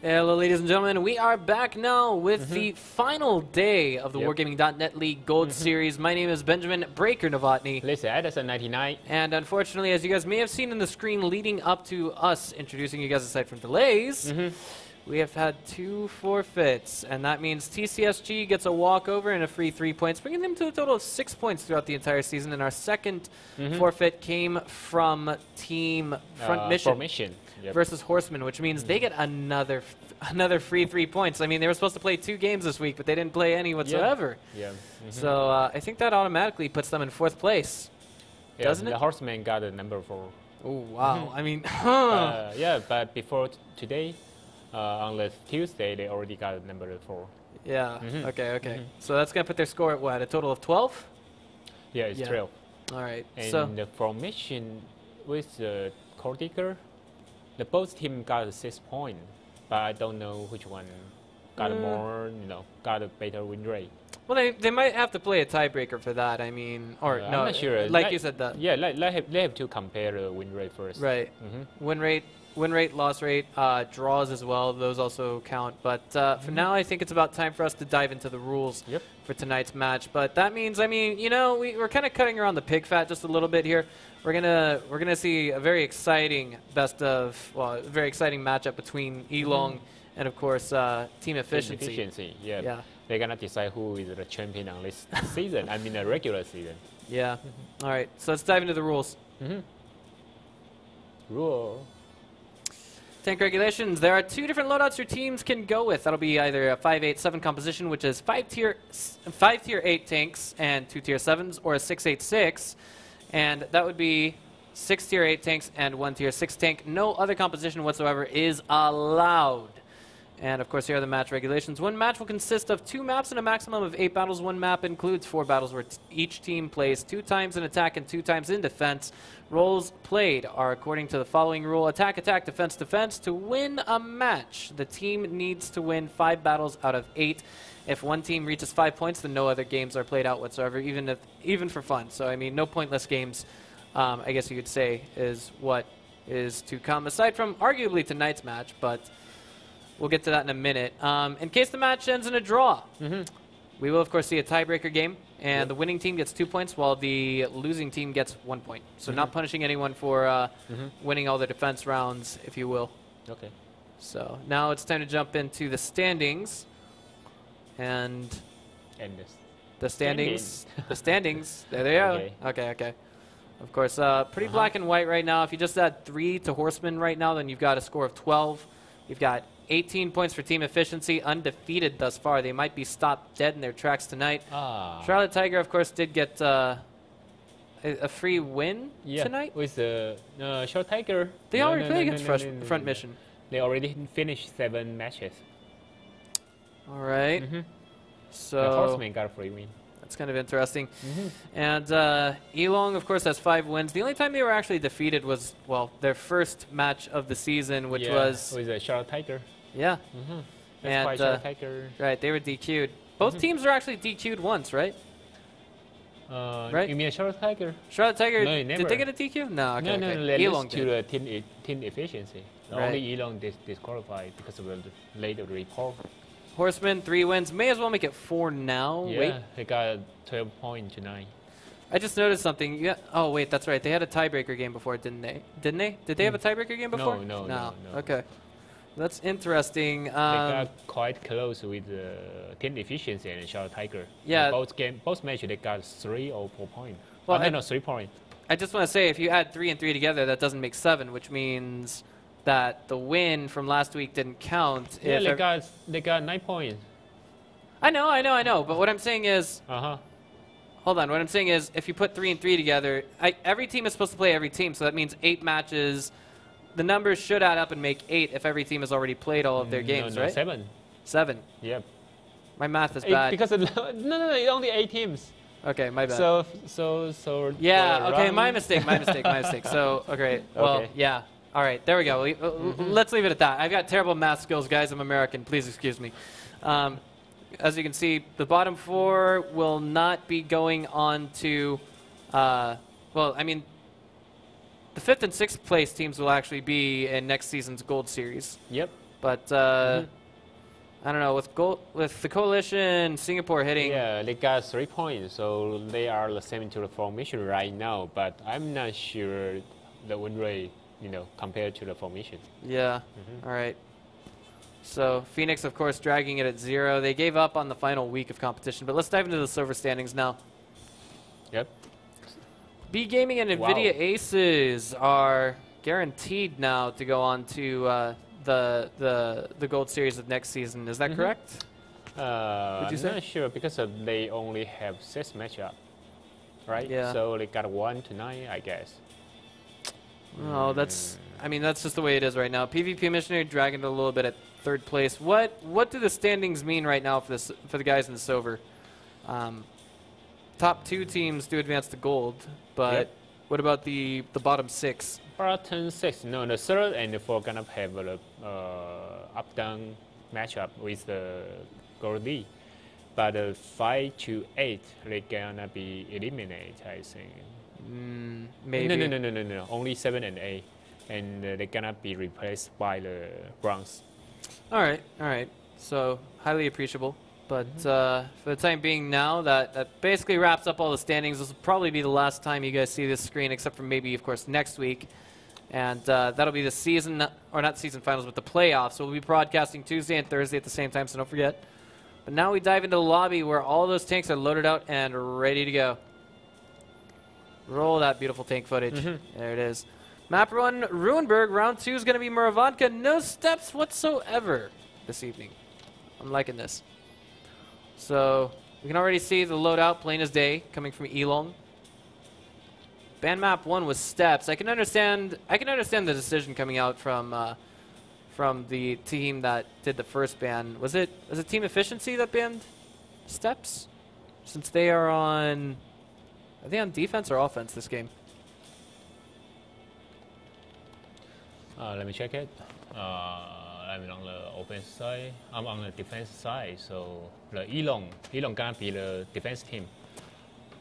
Hello, ladies and gentlemen. We are back now with the final day of the Wargaming.net League Gold Series. My name is Benjamin Breaker Novotny. Lisa Edison 99. And unfortunately, as you guys may have seen in the screen leading up to us introducing you guys aside from delays, we have had 2 forfeits. And that means TCSG gets a walkover and a free 3 points, bringing them to a total of 6 points throughout the entire season. And our second forfeit came from Team Front Mission. Versus Horsemen, which means they get another free 3 points. I mean, they were supposed to play 2 games this week, but they didn't play any whatsoever. So I think that automatically puts them in 4th place, doesn't it? The Horsemen got a number 4. Oh, wow. I mean, yeah, but before today, on the Tuesday, they already got a number 4. Yeah, okay. So that's going to put their score at what, a total of 12? Yeah, it's 12. All right. And so the formation with the Cordiker, the both team got 6 points, but I don't know which one got more, got a better win rate. Well, they might have to play a tiebreaker for that. I mean, or no, I'm not sure. Like you said, that. Yeah, they have to compare the win rate first. Right. Win rate, loss rate, draws as well. Those also count. But for now, I think it's about time for us to dive into the rules for tonight's match. But that means, I mean, we're kind of cutting around the pig fat just a little bit here. We're gonna see a very exciting very exciting matchup between ELONG and of course Team Efficiency. Yeah. They're gonna decide who is the champion on this season. I mean, the regular season. Yeah. All right. So let's dive into the rules. Rule. Tank regulations. There are 2 different loadouts your teams can go with. That'll be either a 5-8-7 composition, which is 5 tier 8 tanks and 2 tier 7s, or a 6-8-6. And that would be 6 tier 8 tanks and 1 tier 6 tank. No other composition whatsoever is allowed. And of course, here are the match regulations. One match will consist of 2 maps and a maximum of 8 battles. One map includes 4 battles where each team plays 2 times in attack and 2 times in defense. Roles played are according to the following rule: attack, attack, defense, defense. To win a match, the team needs to win 5 battles out of 8. If one team reaches 5 points, then no other games are played out whatsoever, even for fun. So, I mean, no pointless games, I guess you could say, is what is to come, aside from arguably tonight's match, but we'll get to that in a minute. In case the match ends in a draw, we will, of course, see a tiebreaker game, and the winning team gets 2 points, while the losing team gets 1 point. So not punishing anyone for winning all the defense rounds, if you will. Okay. So now it's time to jump into the standings. And the standings, there they are. Okay. Of course, pretty black and white right now. If you just add 3 to Horsemen right now, then you've got a score of 12. You've got 18 points for Team Efficiency, undefeated thus far. They might be stopped dead in their tracks tonight. Charlotte Tiger, of course, did get a free win tonight. With Charlotte Tiger. They already played against Front Mission. They already finished 7 matches. All right. So the Horseman got a free win. That's kind of interesting. And ELONG, of course, has 5 wins. The only time they were actually defeated was, well, their first match of the season, which was with a Charlotte Tiger. Yeah. And Charlotte Tiger. Right, they were DQ'd. Both teams were actually DQ'd once, right? Right. You mean Charlotte Tiger? Charlotte Tiger. No, never. Did they get a DQ? No. Okay. No. They lost to the team efficiency. Only ELONG disqualified because of the later report. Horsemen, 3 wins. May as well make it 4 now. Yeah, wait. They got 12 points tonight. I just noticed something. Yeah. Oh, wait, that's right. They had a tiebreaker game before, didn't they? Did they have a tiebreaker game before? No. Okay. That's interesting. They got quite close with team efficiency and Charlotte Tiger. Yeah. Both matches, they got 3 or 4 points. Well, no, 3 points. I just want to say, if you add 3 and 3 together, that doesn't make 7, which means that the win from last week didn't count. Yeah, they got 9 points. I know. But what I'm saying is, hold on. What I'm saying is, if you put 3 and 3 together, every team is supposed to play every team, so that means 8 matches. The numbers should add up and make 8 if every team has already played all of their games, right? 7. 7. Yep. My math is bad. Because no, only 8 teams. Okay, my bad. So. Yeah. Okay, my mistake. So okay. Well, yeah. All right, there we go. Let's leave it at that. I've got terrible math skills, guys. I'm American. Please excuse me. As you can see, the bottom 4 will not be going on to, well, I mean, the 5th and 6th place teams will actually be in next season's Gold Series. Yep. But I don't know, with the coalition, Singapore hitting. Yeah, they got 3 points, so they are the same to the formation right now. But I'm not sure the win rate, compared to the formation. Yeah. All right. So Phoenix, of course, dragging it at 0. They gave up on the final week of competition. But let's dive into the silver standings now. Yep. B Gaming and NVIDIA Aces are guaranteed now to go on to the Gold Series of next season. Is that correct? Would you say? I'm not sure because they only have 6 matchup, right? Yeah. So they got 1 tonight, I guess. Oh, that's just the way it is right now. PvP Missionary dragging it a little bit at 3rd place. What do the standings mean right now for the guys in the silver? Top 2 teams do advance to gold, but what about the bottom 6? Bottom 6, no, the 3rd and the 4th gonna have a up-down matchup with the Gold D. But the 5 to 8, they're gonna be eliminated, I think. Maybe. No. Only 7 and 8, and they're gonna be replaced by the bronze. All right. So highly appreciable. But for the time being now, that basically wraps up all the standings. This will probably be the last time you guys see this screen, except for maybe, of course, next week. And that'll be the season, or not season finals, but the playoffs. So we'll be broadcasting Tuesday and Thursday at the same time, so don't forget. But now we dive into the lobby where all those tanks are loaded out and ready to go. Roll that beautiful tank footage. There it is. Map 1, Ruinberg. Round 2 is going to be Muravanka. No steps whatsoever this evening. I'm liking this. So we can already see the loadout, plain as day, coming from ELONG. Ban map 1 was steps. I can understand the decision coming out from the team that did the first ban. Was it Team Efficiency that banned steps? Since they are on, are they on defense or offense this game? Let me check it. I'm on the offense side. I'm on the defense side. So the ELONG gonna be the defense team.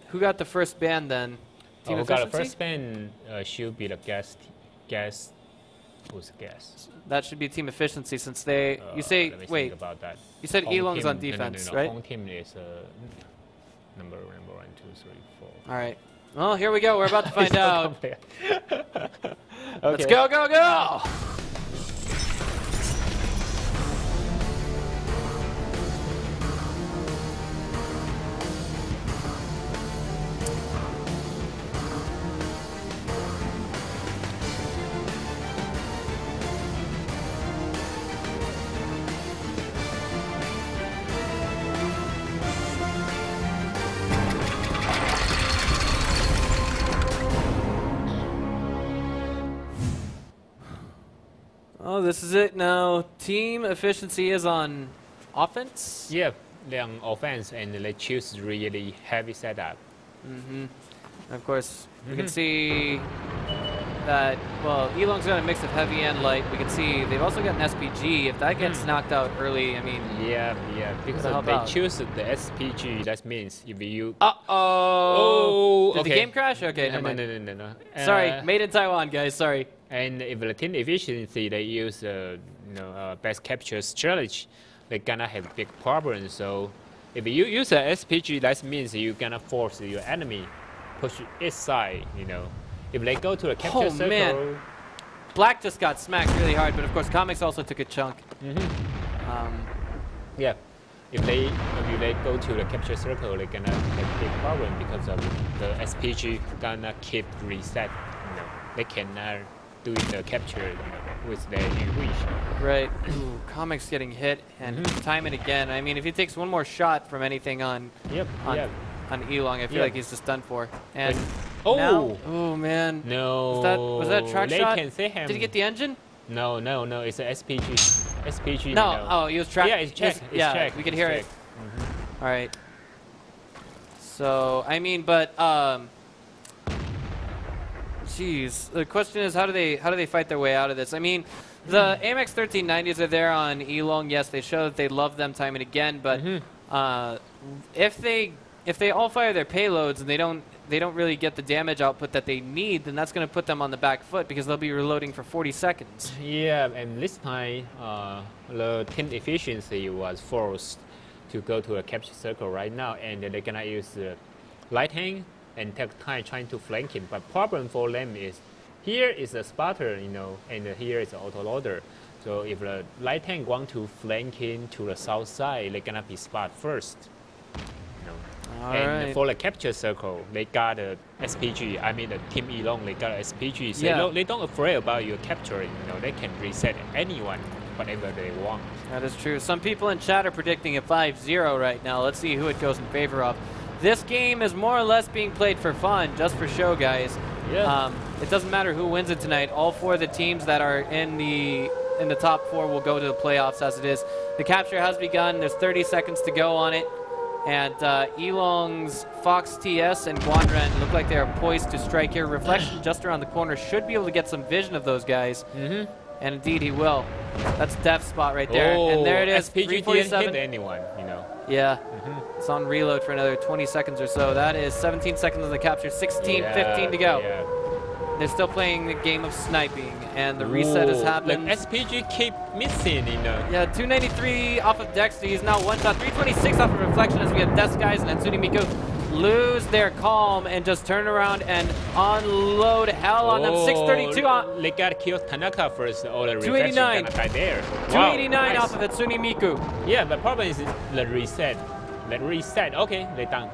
Who got the first ban then? Team Who Efficiency? got the first ban should be the gas. Who's gas? That should be Team Efficiency since they. You say let me wait. think about that. You said Home ELONG's team, on defense, right? Home team is number 1, 2, 3, 4. All right. Well, here we go. We're about to find out. Okay. Let's go, go, go! Oh, this is it now. Team Efficiency is on offense. Yeah, they're on offense and they choose really heavy setup. Of course, we can see that, well, ELONG's got a mix of heavy and light. We can see they've also got an SPG. If that gets knocked out early, I mean... Yeah, because they choose the SPG. That means if you... Uh-oh! Did okay. the game crash? Okay, never mind. No. Sorry, made in Taiwan, guys, sorry. And if the team efficiency, they use best capture strategy, they're gonna have big problems. So if you use a SPG, that means you're gonna force your enemy push its side. If they go to the capture circle. Man. Black just got smacked really hard, but of course Comics also took a chunk. Yeah. If they go to the capture circle, they're gonna have big problem because of the SPG gonna keep reset. They cannot do the capture with their wish. Right. Ooh, Comics getting hit and time it again. I mean, if he takes one more shot from anything on ELONG, I feel like he's just done for. And now, oh man. No. Was that a track shot? Can see him. Did he get the engine? No. It's an SPG. SPG. No. Oh, he was tracked. Yeah, it's checked. Yeah, checked. we could hear it. All right. So I mean, but jeez, the question is how do they fight their way out of this? I mean, the AMX 1390s are there on ELONG. Yes, they show that they love them time and again. But if they all fire their payloads and they don't they don't really get the damage output that they need, then that's going to put them on the back foot because they'll be reloading for 40 seconds. Yeah, and this time the team efficiency was forced to go to a capture circle right now, and they're gonna use light tank and take time trying to flank him. But problem for them is here is a spotter, you know, and here is an autoloader. So if the light tank want to flank him to the south side, they're gonna be spot first. And for the capture circle, they got a SPG. I mean, the team ELONG, they got a SPG. So they don't afraid about you capturing. You know, they can reset anyone, whatever they want. That is true. Some people in chat are predicting a 5-0 right now. Let's see who it goes in favor of. This game is more or less being played for fun, just for show, guys. Yeah. It doesn't matter who wins it tonight. All four of the teams that are in the top four will go to the playoffs as it is. The capture has begun. There's 30 seconds to go on it. And ELONG's Fox TS and Guanren look like they are poised to strike here. Reflection just around the corner should be able to get some vision of those guys. And indeed he will. That's Def's spot right there. And there it is. SPG didn't hit anyone, you know. Yeah. It's on reload for another 20 seconds or so. That is 17 seconds on the capture. 16, 15 to go. Yeah. They're still playing the game of sniping, and the reset has happened. Like SPG keep missing, you know. Yeah, 293 off of Dexter. He's now one shot. 326 off of Reflection as we have Death Skies and Hatsune Miku lose their calm and just turn around and unload hell on them. 632 on. They got killed Tanaka first. All the 289. Reflection gonna die there. 289 wow, off of Hatsune Miku. Yeah, the problem is the reset. The reset. Okay, they done.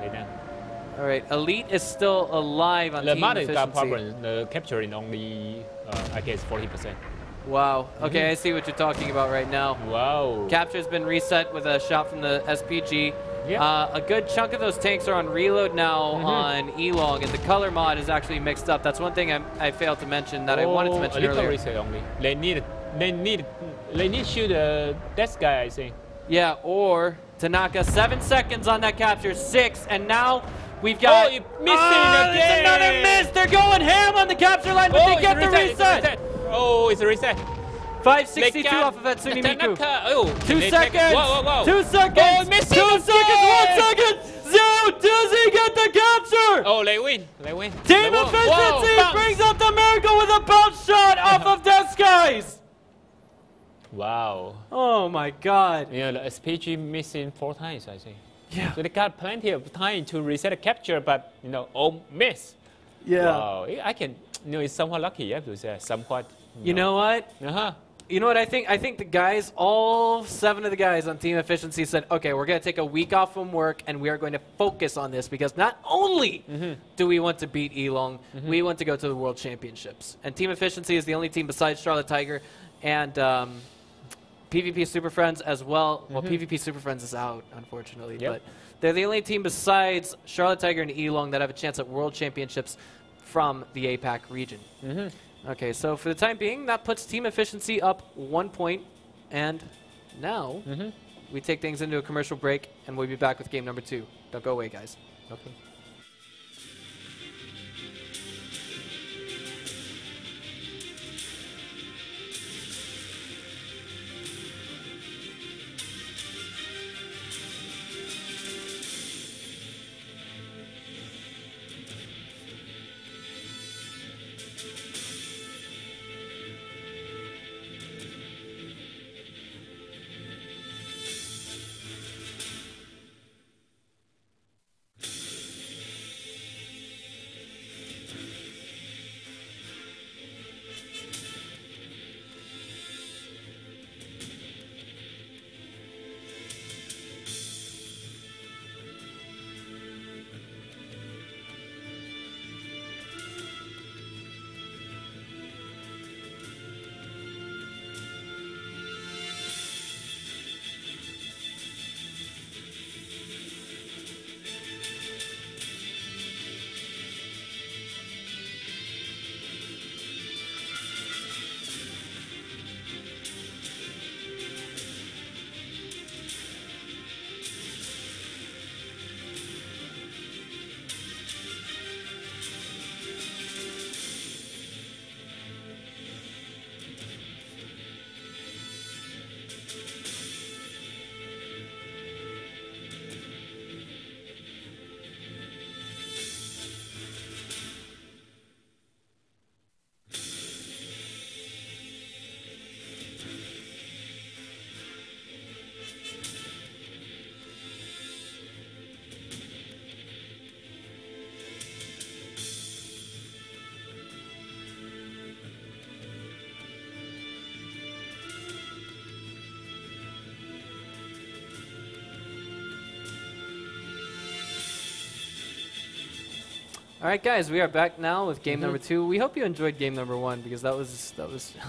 All right, Elite is still alive on the team Mother efficiency. got problem. The capturing only, I guess, 40%. Wow. Okay, I see what you're talking about right now. Wow. Capture's been reset with a shot from the SPG. Yeah. A good chunk of those tanks are on reload now on ELONG, and the color mod is actually mixed up. That's one thing I failed to mention that I wanted to mention a little earlier. reset only. They need shoot that guy, I think. Yeah, or Tanaka. 7 seconds on that capture. 6, and now we've got. Oh, you're missing again. It's another miss. They're going ham on the capture line, but they get the reset. Oh, it's a reset. 562 off of Hatsune Miku. Oh, 2 seconds. Whoa. 2 seconds. Oh, missing 2 seconds. 1 second. 0. Does he get the capture? Oh, they win. Team efficiency brings out the miracle with a bounce shot off of Death Skies. Wow. Oh my God. Yeah, the SPG missing 4 times, I think. Yeah. So they got plenty of time to reset a capture, but all miss. Yeah. Wow. I can. It's somewhat lucky. I have to say, somewhat. You know what? You know what I think? I think the guys, all 7 of the guys on Team Efficiency said, okay, we're going to take a week off from work and we are going to focus on this because not only do we want to beat ELONG, we want to go to the World Championships. And Team Efficiency is the only team besides Charlotte Tiger and PvP Super Friends as well. Well, PvP Super Friends is out, unfortunately. Yep. But they're the only team besides Charlotte Tiger and ELONG that have a chance at World Championships from the APAC region. Okay, so for the time being, that puts Team Efficiency up 1 point. And now we take things into a commercial break, and we'll be back with game number 2. Don't go away, guys. Okay. All right, guys, we are back now with game number 2. We hope you enjoyed game number 1 because that was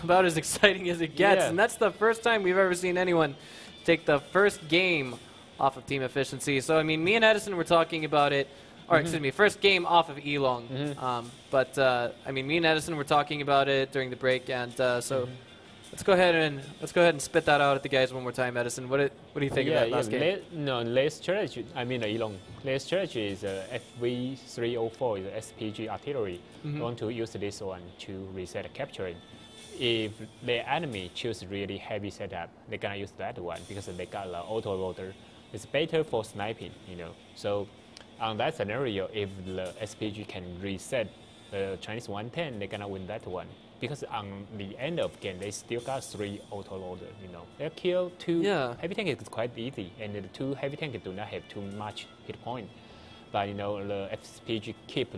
about as exciting as it gets, and that's the first time we've ever seen anyone take the first game off of Team Efficiency. So I mean, me and Edison were talking about it, or excuse me, first game off of ELONG. I mean, me and Edison were talking about it during the break, and so. Let's go ahead and spit that out at the guys one more time, Edison. What do you think of that last game? Latest strategy. I mean, ELONG. Latest strategy is FV304 is SPG artillery. You want to use this one to reset capturing. If the enemy choose really heavy setup, they're gonna use that one because they got the auto loader. It's better for sniping, you know. So, on that scenario, if the SPG can reset the Chinese 110, they're gonna win that one. Because on the end of game, they still got 3 auto loader, you know. They kill 2 heavy tank is quite easy, and the 2 heavy tank do not have too much hit point. But you know, the SPG keep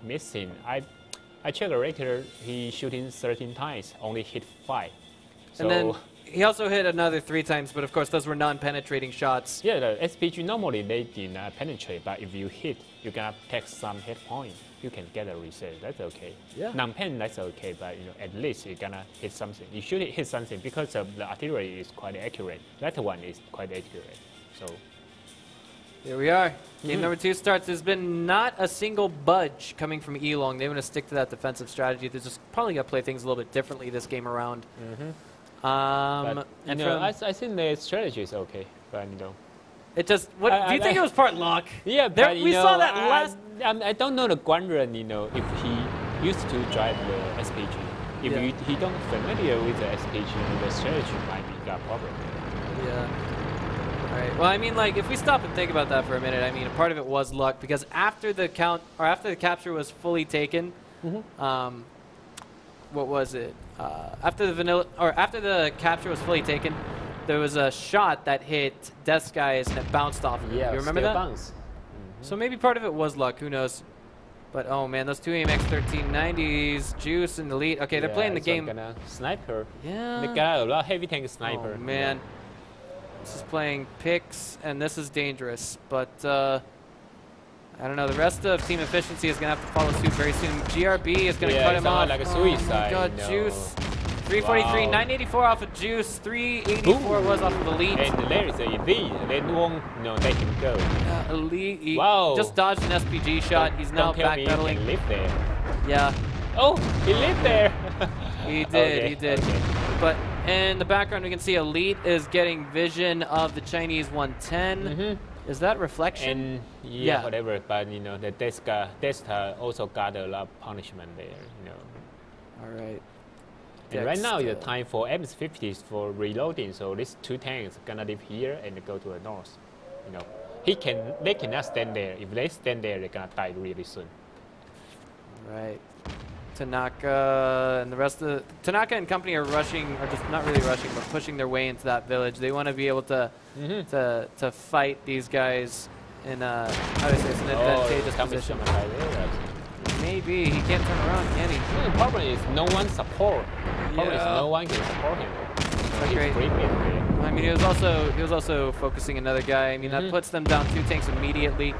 missing. I checked later, he shooting 13 times, only hit 5. So and then he also hit another 3 times, but of course those were non-penetrating shots. Yeah, the SPG normally they did not penetrate, but if you hit, you're gonna take some hit point. You can get a reset. That's okay. Yeah. Non-pen, that's okay, but you know, at least you're gonna hit something. You should hit something because of the artillery is quite accurate. That one is quite accurate. So here we are. Game number 2 starts. There's been not a single budge coming from ELONG. They want to stick to that defensive strategy. They're just probably gonna play things a little bit differently this game around. But, you know, I think the strategy is okay, but you know. It just. What do you think it was part luck? Yeah, but we saw that last. I don't know the Guanren, you know, if he used to drive the SPG. If he don't familiar with the SPG, the strategy might be got problem. Yeah. All right. Well, I mean, like, if we stop and think about that for a minute, I mean, a part of it was luck because after the after the capture was fully taken, what was it? After the capture was fully taken, there was a shot that hit Death Skies and it bounced off of it. You remember that? Bounce. So maybe part of it was luck. Who knows? But oh man, those 2 AMX 1390s, Juice and Elite. Okay, they're playing the game. Gonna sniper. Yeah. They got a lot of heavy tank sniper. Oh man, this is playing picks, and this is dangerous. But I don't know. The rest of Team Efficiency is gonna have to follow suit very soon. GRB is gonna cut him off. Like a suicide. Oh my God, Juice. 343, 984 off of Juice, 384 was off of Elite. And there is a Elite. They won't, they can go. Elite, he wow. just dodged an SPG shot. He's now backpedaling. He live there. Yeah. Oh, he lived there. He did, he did. Okay. But in the background, we can see Elite is getting vision of the Chinese 110. Is that reflection? And yeah, whatever. But you know, the Desta also got a lot of punishment there. You know. All right. And right now, the time for MS-50 is for reloading, so these 2 tanks are gonna live here and go to the north. You know, they cannot stand there. If they stand there, they're gonna die really soon. Right. Tanaka and the rest of Tanaka and company are rushing, or just not really rushing, but pushing their way into that village. They want to be able to to fight these guys in a how do I say, it's an advantageous position. Maybe he can't turn around, can he? The problem is no one support. The problem is no one can support him. So he's I mean, he was also focusing another guy. I mean, that puts them down 2 tanks immediately.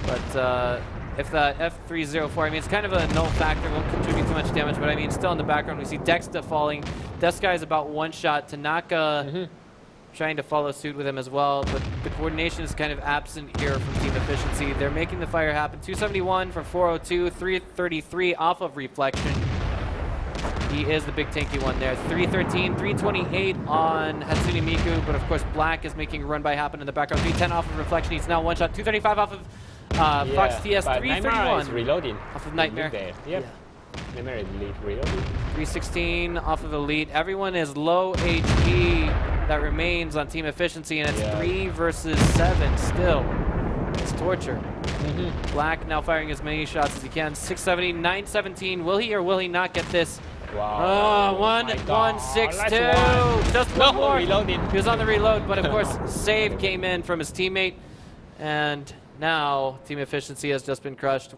But if that F304, I mean, it's kind of a null factor, won't contribute too much damage. But I mean, still in the background, we see Dexta falling. Death Guy is about 1 shot. Tanaka trying to follow suit with him as well, but the coordination is kind of absent here from Team Efficiency. They're making the fire happen. 271 from 402, 333 off of reflection. He is the big tanky one there. 313, 328 on Hatsune Miku, but of course Black is making a run by happen in the background. 310 off of reflection. He's now 1 shot. 235 off of Fox TS. 331 is reloading off of Nightmare. Yep. Yeah. Nightmare is reloading. 316 off of Elite. Everyone is low HP that remains on Team Efficiency, and it's 3 versus 7 still. It's torture. Black now firing as many shots as he can. 670, 917. Will he or will he not get this? Wow. Oh, 162. Just one more. Reloading. He was on the reload, but of course, save came in from his teammate. And now Team Efficiency has just been crushed.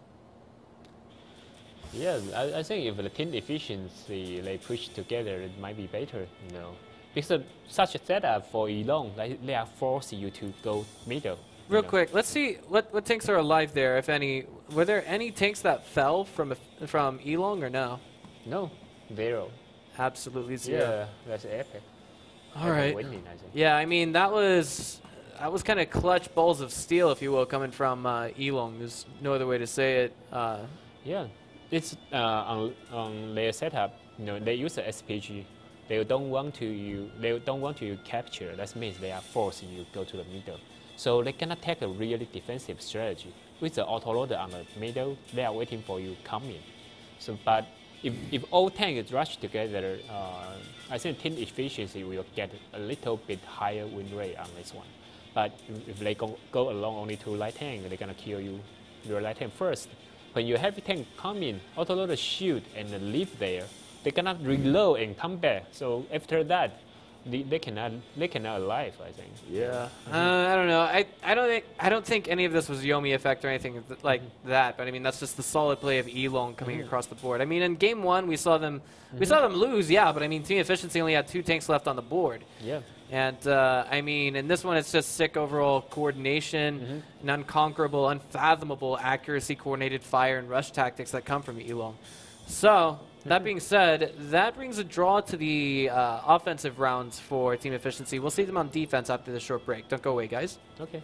Yeah, I think if the team efficiency they push together, it might be better, you know. Because such a setup for ELONG, they are forcing you to go middle. Real quick, let's see what tanks are alive there, if any. Were there any tanks that fell from ELONG or no? No, 0. Absolutely 0. Yeah, that's epic. All right. Winning, I think. Yeah, I mean that was kind of clutch balls of steel, if you will, coming from ELONG. There's no other way to say it. Yeah, it's on their setup. They use the SPG. They don't want to capture. That means they are forcing you to go to the middle. So they cannot take a really defensive strategy. With the autoloader on the middle, they are waiting for you to come in. So, but if all tanks rush together, I think team efficiency will get a little bit higher win rate on this one. But if they go along only 2 light tanks, they're gonna kill your light tank first. When your heavy tank come in, autoloader shoot and leave there, they cannot reload and come back. So after that, they cannot alive, I think. Yeah. I don't know. I don't think any of this was Yomi effect or anything like that. But I mean, that's just the solid play of ELONG coming across the board. I mean, in game 1 we saw them lose, yeah. But I mean, team efficiency only had 2 tanks left on the board. Yeah. And I mean, in this one, it's just sick overall coordination, and unconquerable, unfathomable accuracy, coordinated fire, and rush tactics that come from ELONG. So. That being said, that brings a draw to the offensive rounds for team efficiency. We'll see them on defense after this short break. Don't go away, guys. Okay.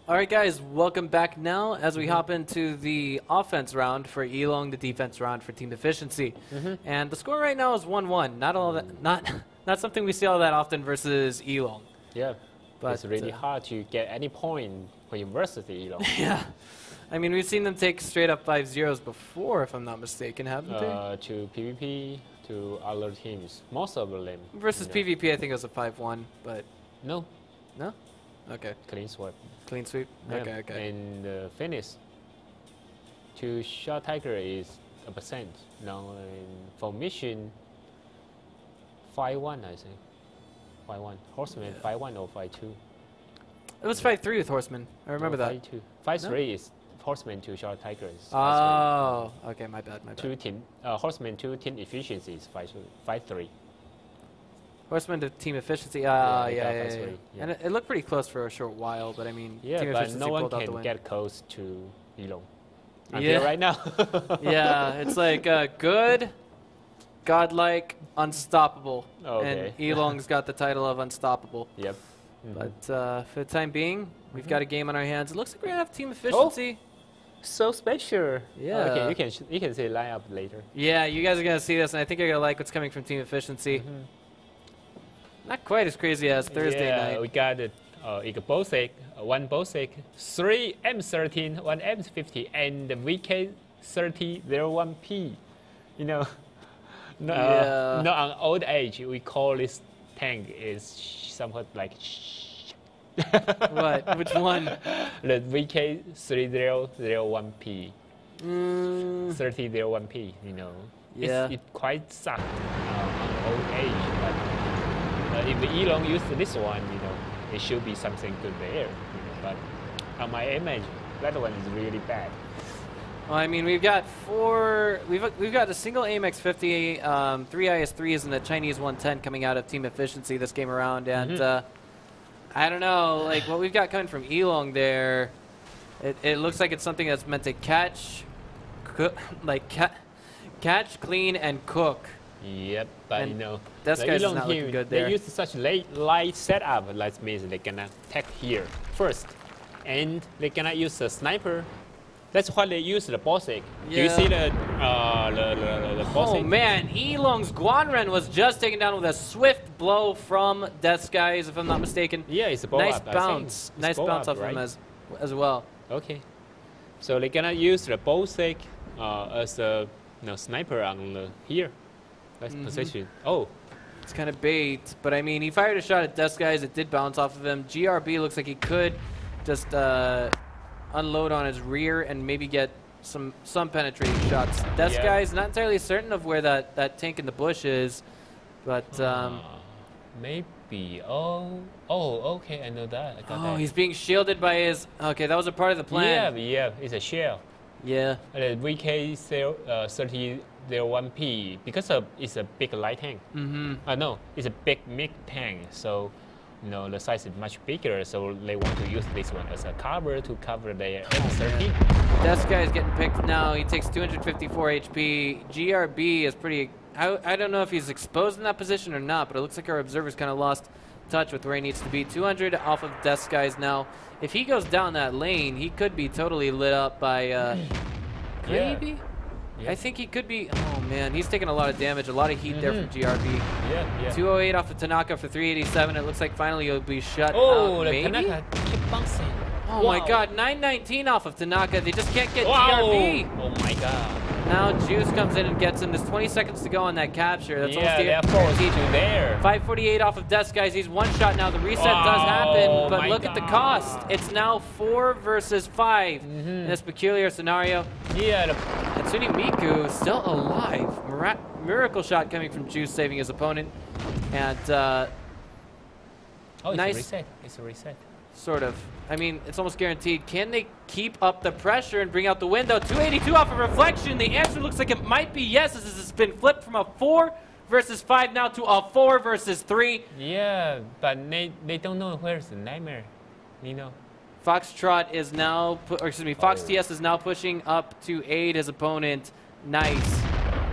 All right, guys, welcome back now as we hop into the offense round for ELONG, the defense round for team efficiency. And the score right now is 1-1. Not all that, not something we see all that often versus ELONG. Yeah, but it's really hard to get any point when you versus the ELONG. Yeah, I mean, we've seen them take straight up 5-0s before, if I'm not mistaken, haven't they? To PvP, to other teams, most of them. Versus PvP, I think it was a 5-1, but no. No? Okay. Clean sweep. Clean sweep? Yeah. Okay, okay. And the finish to Shot Tiger is a percent. Now, for mission, 5-1, I think. 5-1. Horseman, 5-1 or 5-2. It was 5-3 with Horseman. I remember that. 5-2. 5-3 is Horseman to Shot Tiger. Oh, okay, my bad, my bad. Horseman to team efficiency is 5-3. Horseman to team efficiency. Yeah. And it looked pretty close for a short while, but I mean, yeah, team but efficiency no one pulled out the can win. get close to ELONG. Yeah, right now. Yeah, it's like good, godlike, unstoppable. Okay. And ELONG's got the title of unstoppable. Yep. But for the time being, we've got a game on our hands. It looks like we're gonna have team efficiency. So special. Yeah. Okay, you can see lineup later. Yeah, you guys are gonna see this, and I think you're gonna like what's coming from team efficiency. Not quite as crazy as Thursday night. We got Bosik, 1 Bosik, 3 M13, 1 M50, and the VK3001P. You know, no, on old age, we call this tank is somewhat like. What? Which one? The VK3001P. 3001P, you know. Yeah. It quite sucks on old age, but if the ELONG use this one, you know, it should be something good there. You know, but on my image, that one is really bad. Well, I mean, we've got we've got a single AMX 50, 3 IS3s, and the Chinese 110 coming out of Team Efficiency this game around, and I don't know, like what we've got coming from ELONG there. It looks like it's something that's meant to catch, catch, clean, and cook. Yep, but and you know, this guy's not looking good there. They use such light setup, that means they cannot attack here first, and they cannot use a sniper. That's why they use the Bosik. Yeah. Do you see the Bosik? Oh man, ELONG's Guanren was just taken down with a swift blow from Death Skies, if I'm not mistaken. Yeah, it's a bow nice up. bounce, nice bounce off him as well. Okay, so they cannot use the Bosik as a sniper on the here. That's position. Oh, it's kind of bait, but I mean, he fired a shot at Death Skies. It did bounce off of him. GRB looks like he could just unload on his rear and maybe get some penetrating shots. Death Skies not entirely certain of where that tank in the bush is, but maybe. Oh, okay, I know that. I got that. He's being shielded by his. Okay, that was a part of the plan. Yeah, it's a shell. Yeah. The VK3001P, because it's a big light tank. No, it's a big MiG tank, so you know the size is much bigger. So they want to use this one as a cover to cover their M13. This guy is getting picked now. He takes 254 HP. GRB is pretty. I don't know if he's exposed in that position or not, but it looks like our observer's kind of lost touch with where he needs to be. 200 off of Death Skies now. If he goes down that lane, he could be totally lit up by. Could he be? Yeah. I think he could be. Oh man, he's taking a lot of damage, a lot of heat there from GRB. Yeah. 208 off of Tanaka for 387. It looks like finally he'll be shut out. Oh, the maybe? Tanaka keep bouncing. Oh my God, 919 off of Tanaka. They just can't get Wow. GRB. Oh my God. Now Juice comes in and gets him. There's 20 seconds to go on that capture. That's almost they're forced to there. 548 off of Death Skies. He's one shot now. The reset does happen, but look at the cost. It's now 4 versus 5 in this peculiar scenario. Yeah. Hatsune Miku still alive. Miracle shot coming from Juice saving his opponent. And nice. It's a reset. Sort of. I mean, it's almost guaranteed. Can they keep up the pressure and bring out the window? 282 off of Reflection. The answer looks like it might be yes, as this has been flipped from a 4 versus 5 now to a 4 versus 3. Yeah, but they don't know where's the Nightmare, you know. Foxtrot is now, Fox TS is now pushing up to aid his opponent. Nice.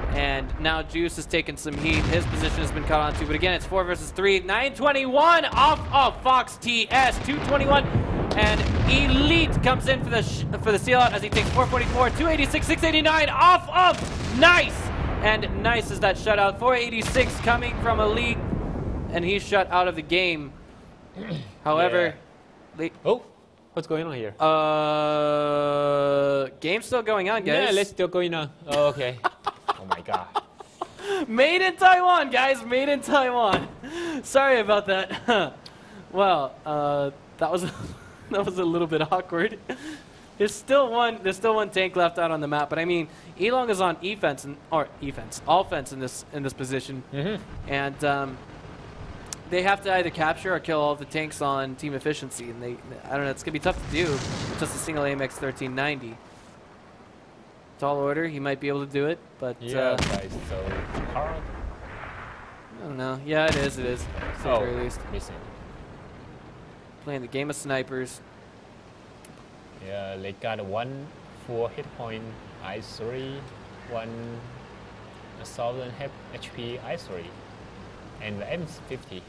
And now Juice has taken some heat. His position has been caught on to, but again, it's 4 versus 3. 921 off of Fox TS. 221, and Elite comes in for the seal out as he takes 444. 286, 689 off of Nice, and Nice is that shutout. 486 coming from Elite, and he's shut out of the game. However, what's going on here? Game's still going on, guys. Yeah, let's still going on. Oh, okay. Oh my God. Made in Taiwan, guys. Made in Taiwan. Sorry about that. Well, that was a little bit awkward. There's still one tank left out on the map, but I mean, ELONG is on offense in this position, and they have to either capture or kill all of the tanks on Team Efficiency, and I don't know, it's gonna be tough to do with just a single AMX 1390. Tall order, he might be able to do it, but yeah, guys, so hard. I don't know. Yeah, it is. At the very least. Missing. Playing the game of snipers. Yeah, they got 1 full hit point I3, 1,000 HP I3, and the M50.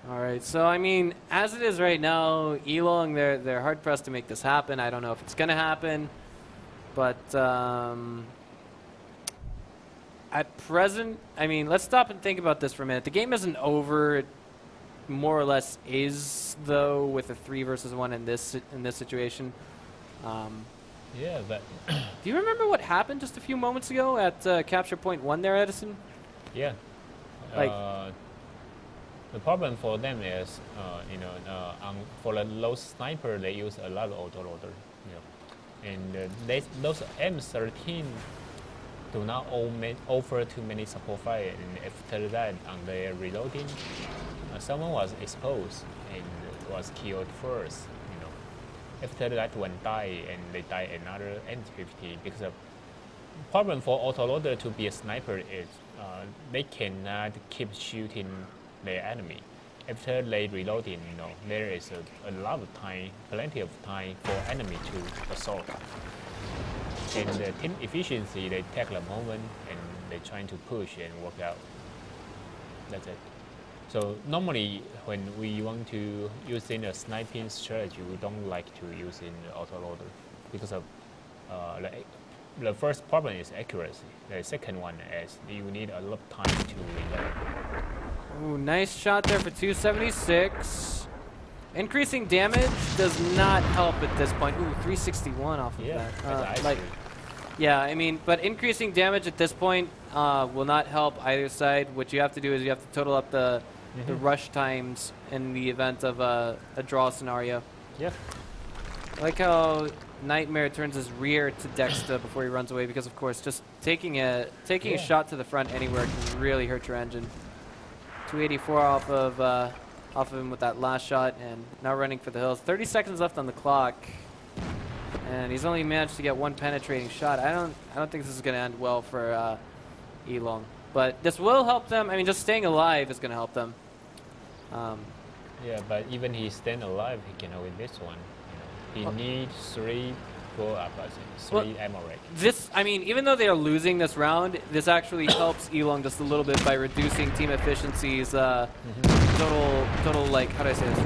All right, so I mean, as it is right now, ELONG, they're hard pressed to make this happen. I don't know if it's gonna happen, but at present, I mean, let's stop and think about this for a minute. The game isn't over. more or less is, though, with a 3 versus 1 in this situation. Yeah, but Do you remember what happened just a few moments ago at capture point 1 there, Edison? yeah, Like- the problem for them is, for the low sniper, they use a lot of autoloader, and those M13 do not offer too many support fire, and after that, on their reloading, someone was exposed and was killed first. After that one died, and they died another M50 because of problem for autoloader to be a sniper is they cannot keep shooting their enemy. After they reloading, there is a lot of time, plenty of time for enemy to assault. And the team efficiency, they take the moment and they're trying to push and work out. That's it. So normally when we want to use in a sniping strategy, we don't like to use in the autoloader because of the first problem is accuracy. The second one is you need a lot of time to reload. Ooh, nice shot there for 276. Increasing damage does not help at this point. Ooh, 361 off of that. Yeah, I mean, but increasing damage at this point will not help either side. What you have to do is you have to total up the rush times in the event of a draw scenario. Yeah. I like how Nightmare turns his rear to Dexter before he runs away because, of course, just taking a shot to the front anywhere can really hurt your engine. 284 off of him with that last shot, and now running for the hills. 30 seconds left on the clock, and he's only managed to get one penetrating shot. I don't think this is going to end well for ELONG, but this will help them. I mean, just staying alive is going to help them. Yeah, but even he's staying alive, he cannot win this one. He needs 3 go-up, I think, 3 ammo rate. This, I mean, even though they are losing this round, this actually helps ELONG just a little bit by reducing team efficiency's total, like, how do I say this,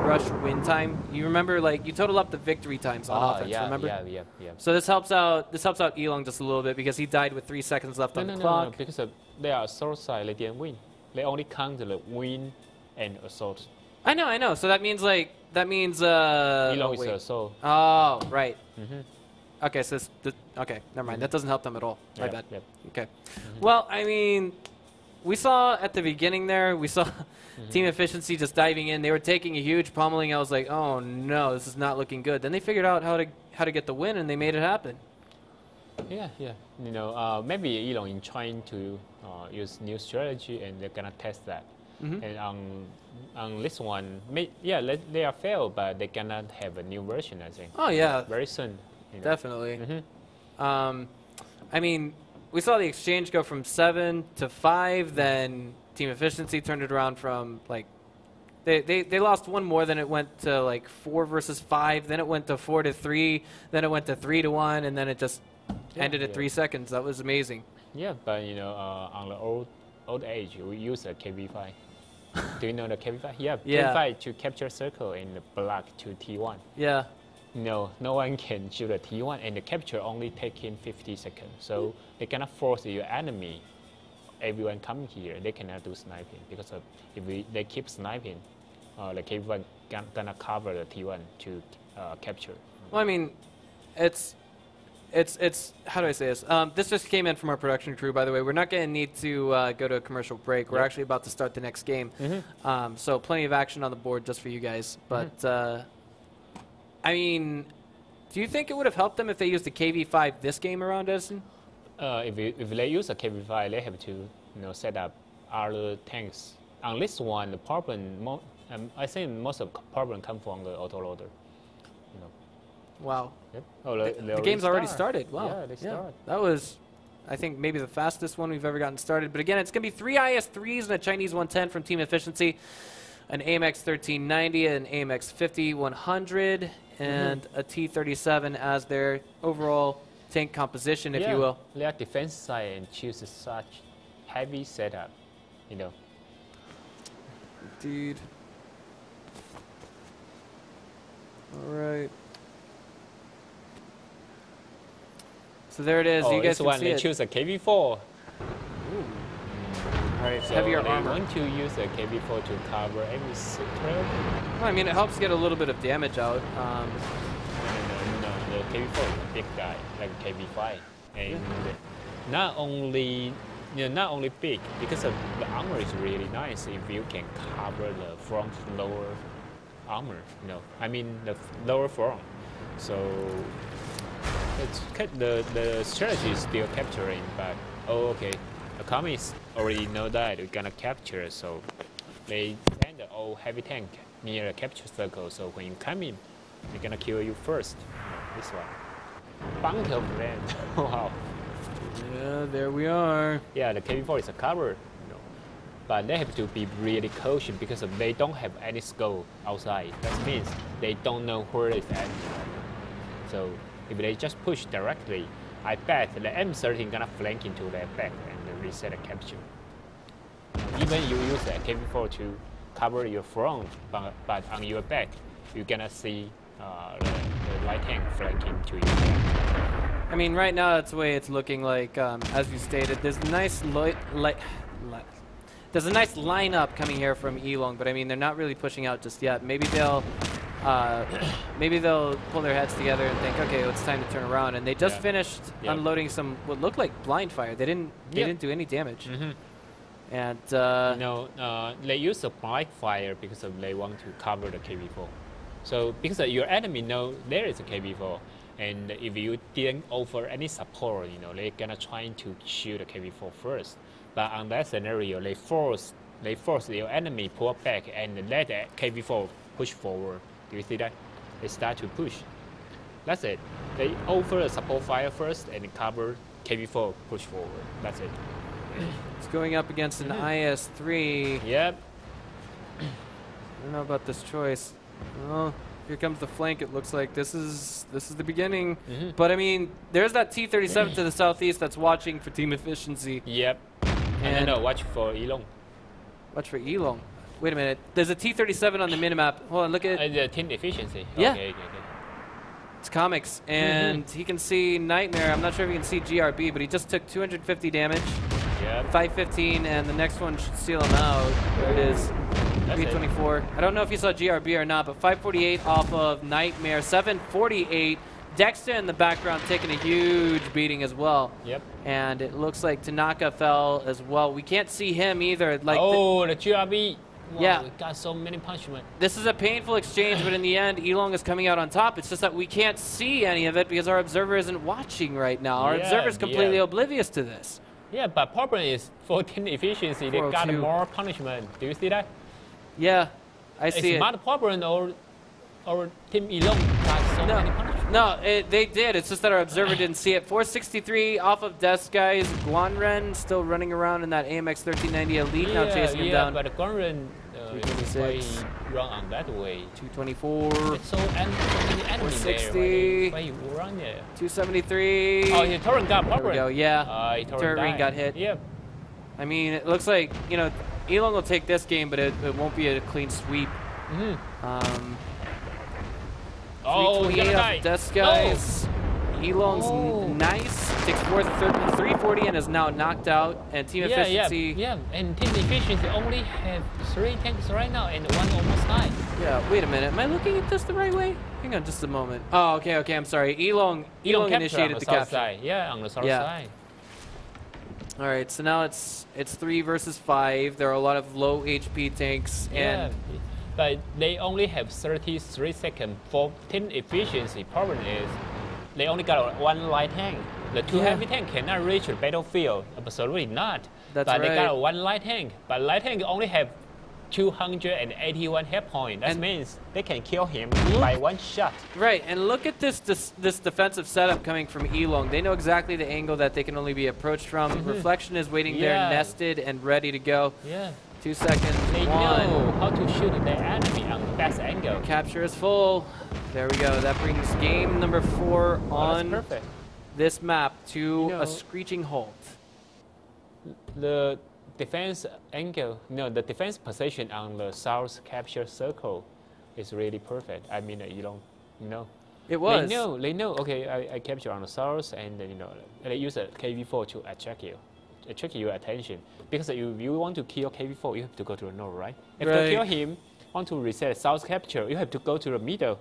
rush win time. You remember, like, you total up the victory times on offense, remember? Yeah. So this helps out ELONG just a little bit because he died with 3 seconds left on the clock. No, because they are assault side, they didn't win. They only count the win and assault. I know. So that means ELONG is assault. Oh, right. Okay, so okay, never mind. That doesn't help them at all. My bad. Yep. Okay. Well, I mean, we saw at the beginning there, we saw team efficiency just diving in. They were taking a huge pummeling. I was like, oh no, this is not looking good. Then they figured out how to get the win, and they made it happen. Yeah. Maybe ELONG is trying to use new strategy, and they're gonna test that. And on this one, they are failed, but they cannot have a new version, I think. Oh yeah, very soon. Definitely. I mean, we saw the exchange go from 7 to 5. Then team efficiency turned it around from like they lost one more. Then it went to like 4 versus 5. Then it went to 4 to 3. Then it went to 3 to 1, and then it just ended at 3 seconds. That was amazing. Yeah, but on the old age, we use a KV5. Do you know the KV5? Yeah, KV5 to capture circle and block to T1. Yeah. No one can shoot a T1, and the capture only taking 50 seconds. So they cannot force your enemy. Everyone coming here, they cannot do sniping because if they keep sniping, the KV1 gonna cover the T1 to capture. Well, I mean, it's how do I say this? This just came in from our production crew, by the way. We're not going to need to go to a commercial break. We're actually about to start the next game. So plenty of action on the board just for you guys. But, I mean, do you think it would have helped them if they used the KV5 this game around, Edison? If they use a KV5, they have to set up other tanks. On this one, the problem, I think most of the problem come from the autoloader. Wow. Yep. The game's already started. Wow. Yeah, they started. That was, I think, maybe the fastest one we've ever gotten started. But again, it's going to be 3 IS-3s and a Chinese 110 from Team Efficiency, an AMX 1390, an AMX 50-100, and a T-37 as their overall tank composition, if you will. Their defense side and choose such heavy setup, Indeed. All right. So there it is. You guys can see they it. choose a KV4. All right, Right, So heavier they armor. want to use a KV4 to cover every threat. Well, I mean, it helps get a little bit of damage out. No, the KV4 is a big guy, like KV5, and not only not only big because of the armor is really nice if you can cover the front lower armor. I mean the lower front. So the strategy is still capturing, but okay, the commies already know that we're gonna capture, so they send the old heavy tank near the capture circle. So when you come in, they're gonna kill you first. This one, bunker brand. Wow. Yeah, there we are. Yeah, the KV4 is a cover, but they have to be really cautious because they don't have any scope outside. That means they don't know where it's at. So if they just push directly, I bet the M13 gonna flank into their back and reset a capture. Even you use a KV4 to cover your front, but on your back, you're gonna see the light tank flanking to your back. I mean, right now that's the way it's looking like. As you stated, there's a nice there's a nice lineup coming here from ELONG, but I mean, they're not really pushing out just yet. Maybe they'll pull their heads together and think, okay, it's time to turn around. And they just finished unloading some what looked like blind fire. They didn't do any damage. And they use a blind fire because they want to cover the KV4. So because your enemy know there is a KV4, and if you didn't offer any support, they're gonna try to shoot the KV4 first. But on that scenario, they force your enemy pull back and let the KV4 push forward. Do you see that? They start to push. That's it. They offer a support fire first and cover KV4 push forward. That's it. it's going up against an IS-3. Yep. I don't know about this choice. Well, here comes the flank. It looks like this is the beginning. But I mean, there's that T-37 to the southeast that's watching for team efficiency. Yep. And watch for ELONG. Watch for ELONG. Wait a minute. There's a T-37 on the minimap. Hold on, look at the team efficiency. Yeah. Okay. It's comics, and he can see Nightmare. I'm not sure if he can see GRB, but he just took 250 damage. Yep. 515, and the next one should seal him out. There it is. 324. I don't know if you saw GRB or not, but 548 off of Nightmare. 748. Dexter in the background taking a huge beating as well. Yep. And it looks like Tanaka fell as well. We can't see him either. Like the GRB. Wow, yeah. We got so many punishment. This is a painful exchange, but in the end, ELONG is coming out on top. It's just that we can't see any of it because our observer isn't watching right now. Our observer is completely oblivious to this. Yeah, but problem is 14 efficiency. They got more punishment. Do you see that? Yeah, I see it. It's not problem or Team ELONG got so many punishment. No, they did. It's just that our observer didn't see it. 463 off of Death Guys. Guanren still running around in that AMX 1390 Elite now chasing him down. Yeah, but Guanren why run on that way? 224. It's so many enemies 460. Why you run there? 273. Oh, his turret got There we go. Yeah. turret ring got hit. Yep. I mean, it looks like, ELONG will take this game, but it won't be a clean sweep. 328 off Death Guys. ELONG's nice. Takes 340 and is now knocked out. And team efficiency. Yeah, and team efficiency only have 3 tanks right now and 1 almost died. Yeah, wait a minute. Am I looking at this the right way? Hang on just a moment. Oh, okay, I'm sorry. ELONG initiated the capture. Side. Yeah, on the south side. All right, so now it's 3 versus 5. There are a lot of low HP tanks, and but they only have 33 seconds for team efficiency. Problem is, they only got 1 light tank. The 2 heavy tank cannot reach the battlefield. Absolutely not. That's but right. They got 1 light tank. But light tank only have 281 hit points. That means they can kill him by 1 shot. Right, and look at this defensive setup coming from ELONG. They know exactly the angle that they can only be approached from. Reflection is waiting there, nested and ready to go. Yeah. 2 seconds. They 1. know how to shoot their enemy on the best angle. Capture is full. There we go. That brings game number 4 on this map to a screeching halt. The defense angle, the defense position on the south capture circle is really perfect. I mean, It was. They know. Okay, I capture on the south, and they use a KV4 to attack you, attract your attention. Because if you want to kill KV4, you have to go to the north, right? If Right. you kill him, want to reset south capture, you have to go to the middle.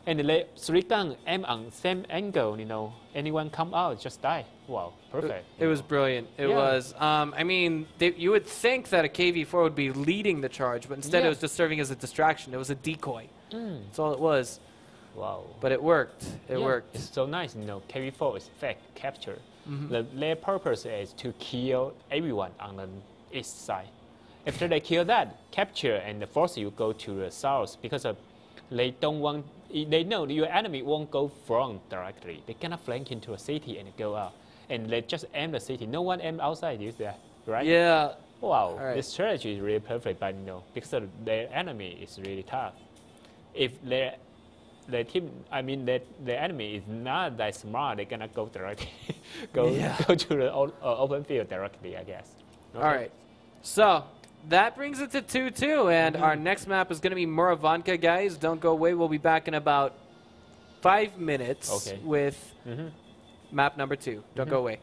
And let 3 gun aim on same angle, you know. Anyone come out, just die. Wow, perfect. It was brilliant. It Yeah. was. I mean, you would think that a KV4 would be leading the charge, but instead Yeah. it was just serving as a distraction. It was a decoy. That's all it was. Wow. But it worked. It Yeah, worked. It's so nice, you know. KV4 is fake capture. Their purpose is to kill everyone on the east side. After they kill that, capture and force you go to the south because they don't want. They know your enemy won't go front directly. They cannot flank into a city and go out, and they just aim the city. No one aim outside. You see that, right? Yeah. Wow, Right. this strategy is really perfect, but you know, because their enemy is really tough. If their team, I mean, their enemy is not that smart, they're gonna go directly, go to the open field directly, I guess. Okay. All right. So that brings it to 2-2, and our next map is going to be Muravanka, guys. Don't go away. We'll be back in about 5 minutes with map number 2. Don't go away.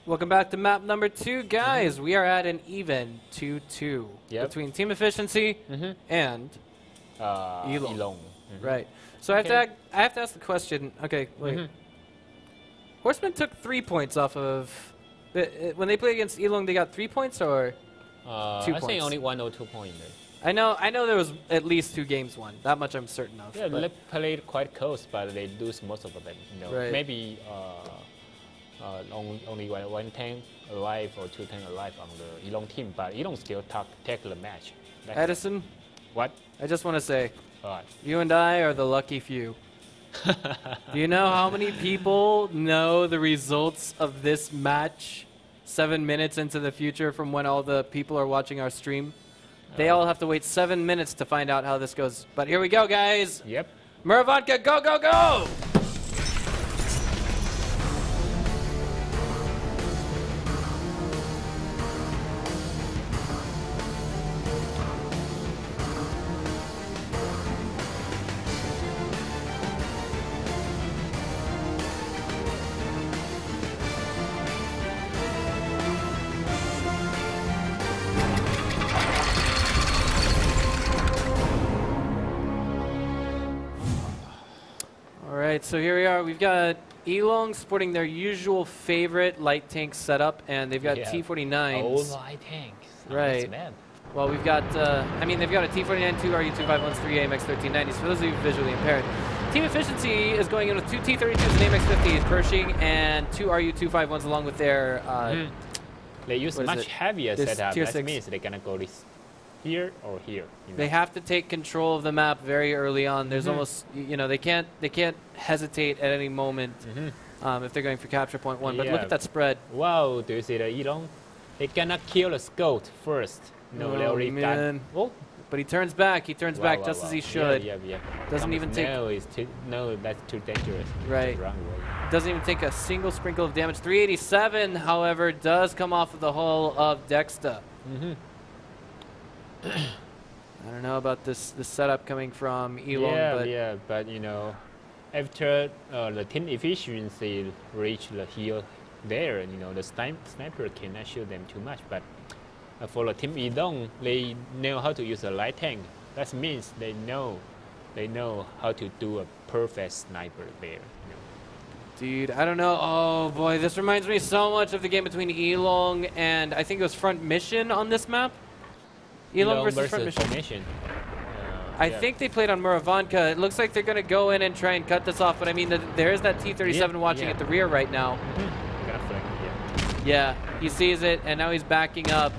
Welcome back to map number 2, guys. We are at an even 2-2 between Team Efficiency and ELONG. Right. So I have to ask the question. Okay, wait. Horsemen took 3 points off of. When they played against ELONG, they got 3 points or 2 points? I think only 1 or 2 points. I know there was at least 2 games won. That much I'm certain of. Yeah, they played quite close, but they lose most of them. You know, maybe only one tank alive or 2 tanks alive on the ELONG team, but ELONG still take the match. Edison, what? I just want to say, what? You and I are the lucky few. Do you know how many people know the results of this match 7 minutes into the future from when all the people are watching our stream? They all have to wait 7 minutes to find out how this goes. But here we go, guys. Yep. Muravanka, go, go, go! Alright, so here we are. We've got ELONG sporting their usual favorite light tank setup, and they've got T-49s. Old light tanks. Right. Well, we've got, I mean, they've got a T-49, 2 RU-251s, 3 AMX-1390s. For those of you visually impaired, Team Efficiency is going in with 2 T-32s, an AMX-50 Pershing, and 2 RU-251s along with their... they use much heavier setup. Tier that 6. means they're going to go this here or here. You know? They have to take control of the map very early on. There's almost, you know, they can't hesitate at any moment if they're going for capture point 1. But look at that spread. Wow, do you see the ELONG? They cannot kill the scout first. No, they already got. Oh, but he turns back. He turns back just as he should. Yeah. Doesn't even take. No, that's too dangerous. Right. Doesn't even take a single sprinkle of damage. 387, however, does come off of the hull of Dexta. I don't know about this setup coming from ELONG, but you know, after the team efficiency reach the hill there, you know, the sniper cannot shoot them too much. But for the team ELONG, they know how to use a light tank. That means they know how to do a perfect sniper there. You know. Dude, I don't know. Oh boy, this reminds me so much of the game between ELONG and I think it was Front Mission on this map. ELONG versus Front Mission. I think they played on Muravanka. It looks like they're going to go in and try and cut this off, but I mean, there is that T-37 watching at the rear right now. Yeah, he sees it, and now he's backing up.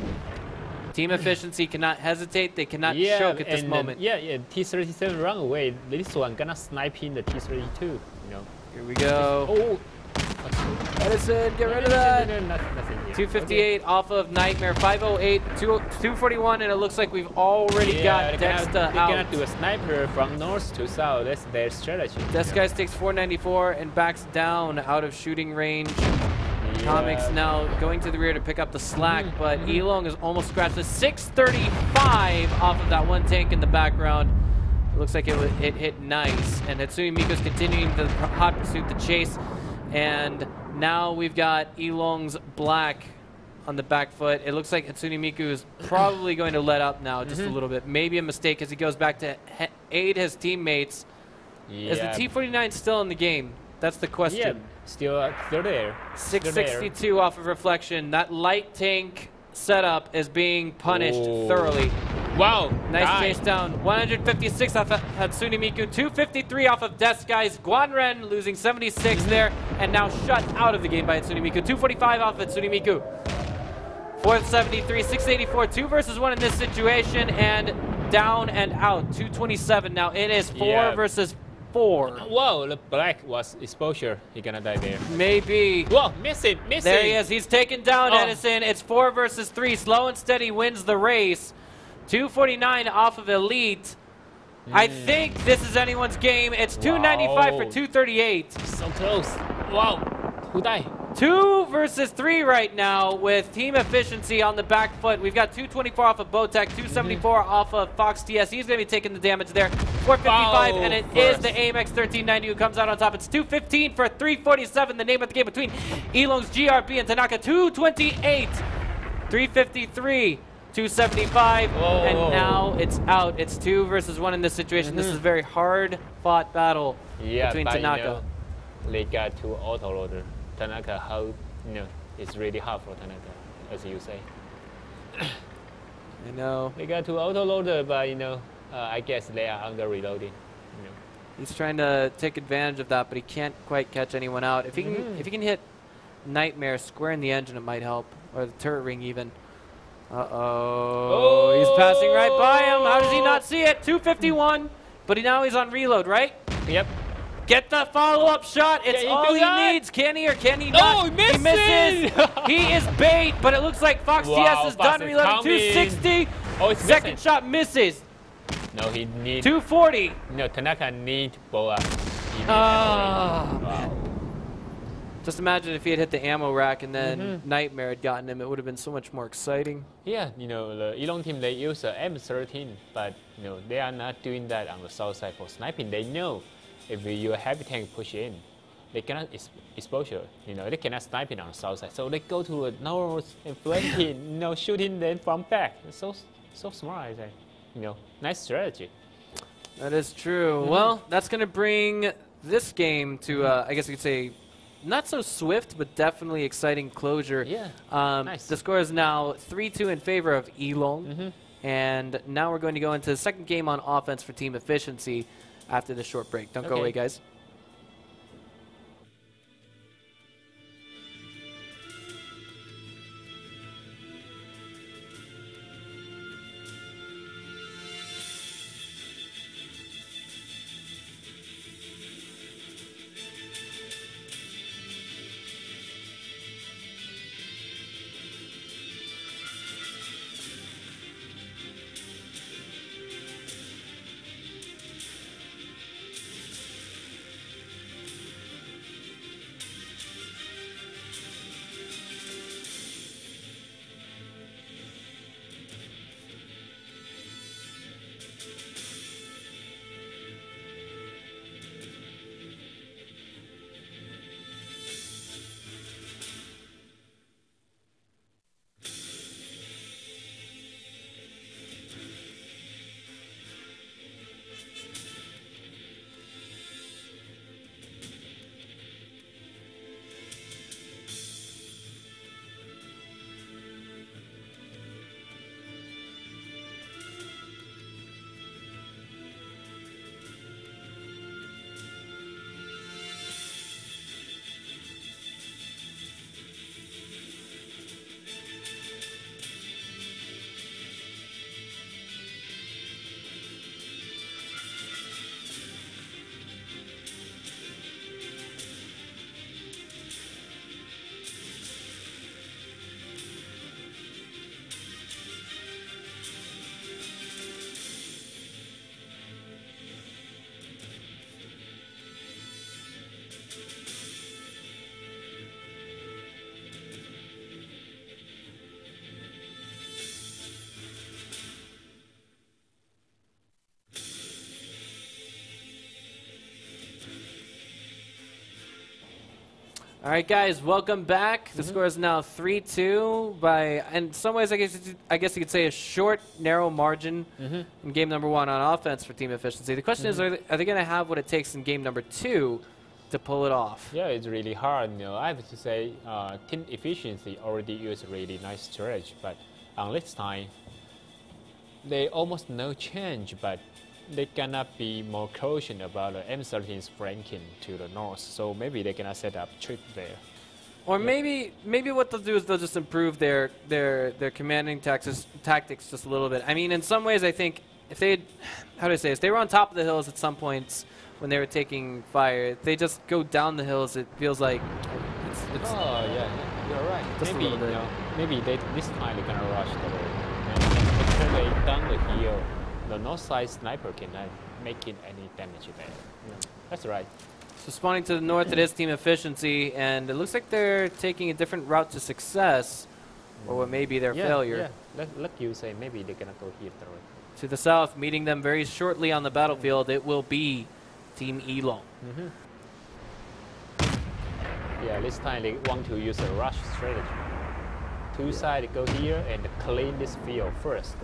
Team Efficiency cannot hesitate. They cannot choke at this moment. T-37 run away. This one gonna snipe in the T-32. You know. Here we go. Edison, get rid of that. 258 off of Nightmare, 508, 241, and it looks like we've already got Dexta out. They cannot do a sniper from north to south. That's their strategy. Dexta takes 494 and backs down out of shooting range. Comics now going to the rear to pick up the slack, but ELONG is almost scratched. The 635 off of that one tank in the background. It looks like it hit nice, and Hatsune Miiku's continuing the hot pursuit, the chase. And now we've got ELONG's black on the back foot. It looks like Hatsune Miiku is probably going to let up now just a little bit. Maybe a mistake as he goes back to aid his teammates. Is the T-49 still in the game? That's the question. Yeah, still there. 662 off of reflection. That light tank setup is being punished thoroughly. Wow. Nice chase down. 156 off of Hatsune Miiku. 253 off of Deathsky's. Guanren losing 76 there and now shut out of the game by Hatsune Miiku. 245 off of Hatsune Miiku. 473, 684, 2 versus 1 in this situation, and down and out. 227 now. It is 4 versus 4. Whoa, the black was exposure. He gonna die there. Maybe. Whoa, missing. There he is. He's taken down Edison. It's 4 versus 3. Slow and steady wins the race. 249 off of Elite. I think this is anyone's game. It's 295 for 238. So close. Wow. Who died? 2 versus 3 right now with team efficiency on the back foot. We've got 224 off of Botek, 274 off of Fox TS. He's going to be taking the damage there. 455, and it is the AMX 1390 who comes out on top. It's 215 for 347. The name of the game between ELONG's GRB and Tanaka. 228, 353. 275, and now it's out. It's 2 versus 1 in this situation. This is a very hard-fought battle between Tanaka. They got 2 autoloader. Tanaka, how it's really hard for Tanaka, as you say. I know. They got 2 autoloader, but I guess they are under reloading. He's trying to take advantage of that, but he can't quite catch anyone out. If he can hit Nightmare square in the engine, it might help, or the turret ring even. Uh-oh. He's passing right by him. How does he not see it? 251. But now he's on reload, right? Yep. Get the follow-up shot. It's all he needs. Can he or can he not? Oh, he misses. He is bait, but it looks like Fox TS is done reloading. 260. Oh, it's second shot misses. No, he needs 240. No, Tanaka needs boa. Oh, man. Just imagine if he had hit the ammo rack and then Nightmare had gotten him, it would have been so much more exciting. Yeah, the ELONG team, they use M13, but they are not doing that on the south side for sniping. They know if your heavy tank push in, they cannot exposure. They cannot snipe it on the south side. So they go to the north and flanking, shooting them from back. It's so smart, I say. Nice strategy. That is true. Well, that's going to bring this game to, I guess you could say, not so swift, but definitely exciting closure. Yeah, nice. The score is now 3-2 in favor of ELONG. And now we're going to go into the second game on offense for team efficiency after this short break. Don't go away, guys. All right, guys, welcome back. The score is now 3-2 by, in some ways, I guess you could say a short, narrow margin in game number 1 on offense for team efficiency. The question is, are they going to have what it takes in game number 2 to pull it off? Yeah, it's really hard. I have to say, team efficiency already used really nice strategy, but on this time, they almost no change, but they cannot be more cautious about the M13's flanking to the north, so maybe they cannot set up trip there. Or maybe what they'll do is they'll just improve their commanding tactics just a little bit. I mean, in some ways, I think if they, if they were on top of the hills at some points when they were taking fire, if they just go down the hills, it feels like it's oh yeah, you're right. Just maybe a little bit. Maybe this time they're gonna rush the road. And after they down the hill, the north side sniper cannot make it any damage there. That's right. So spawning to the north, it is Team Efficiency, and it looks like they're taking a different route to success, or what may be their failure. Yeah, let you say maybe they're gonna go here though. To the south, meeting them very shortly on the battlefield, it will be Team ELONG. Yeah, this time they want to use a rush strategy. Two sides go here and clean this field first.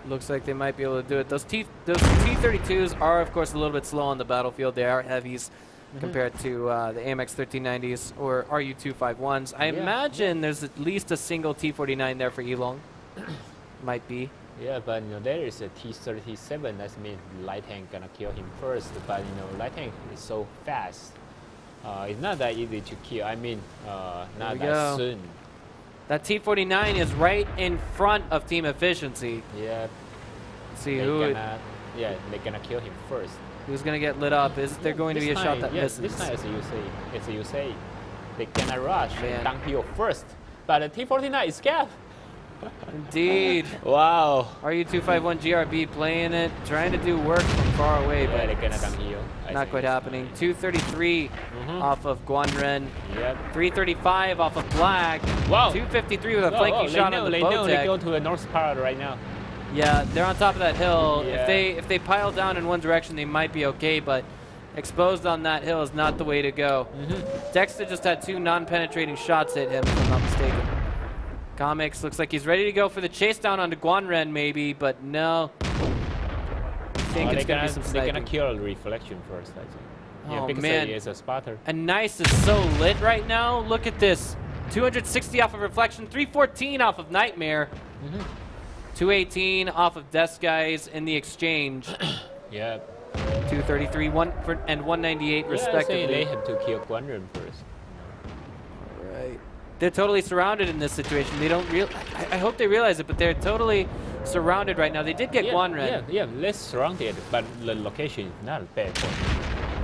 Looks like they might be able to do it. Those T-32s are, of course, a little bit slow on the battlefield. They are heavies compared to the AMX 1390s or RU-251s. I imagine there's at least a single T-49 there for ELONG. Might be. Yeah, but there is a T-37. That means light tank gonna kill him first. But light tank is so fast. It's not that easy to kill. I mean, not that soon. That T-49 is right in front of Team Efficiency. Yeah. See who? They're gonna kill him first. Who's gonna get lit up? Is there going to be a shot that misses? This time, as you say, they gonna rush downhill first. But the T-49 is scared. Indeed. Wow. RU-251 GRB playing it, trying to do work from far away, but they're gonna downhill. Not quite happening. 233 off of Guanren. Yep. 335 off of Black. Wow. 253 with a flanking shot on the boat deck. They go to the north part right now. Yeah, they're on top of that hill. Yeah. If they pile down in one direction, they might be okay, but exposed on that hill is not the way to go. Dexter just had 2 non-penetrating shots hit him, if I'm not mistaken. Comics looks like he's ready to go for the chase down onto Guanren, maybe, but no. I think it's gonna be some sniping. They're gonna kill reflection first, I think. Yeah, because man, it's a spotter. And Nice is so lit right now. Look at this. 260 off of Reflection, 314 off of Nightmare, 218 off of Death Skies in the exchange. Yeah. 233 and 198 respectively. They have to kill Guanren first. Right. They're totally surrounded in this situation. They don't I hope they realize it, but they're totally surrounded right now. They did get Guanren. Yeah, less surrounded, but the location is not bad for them.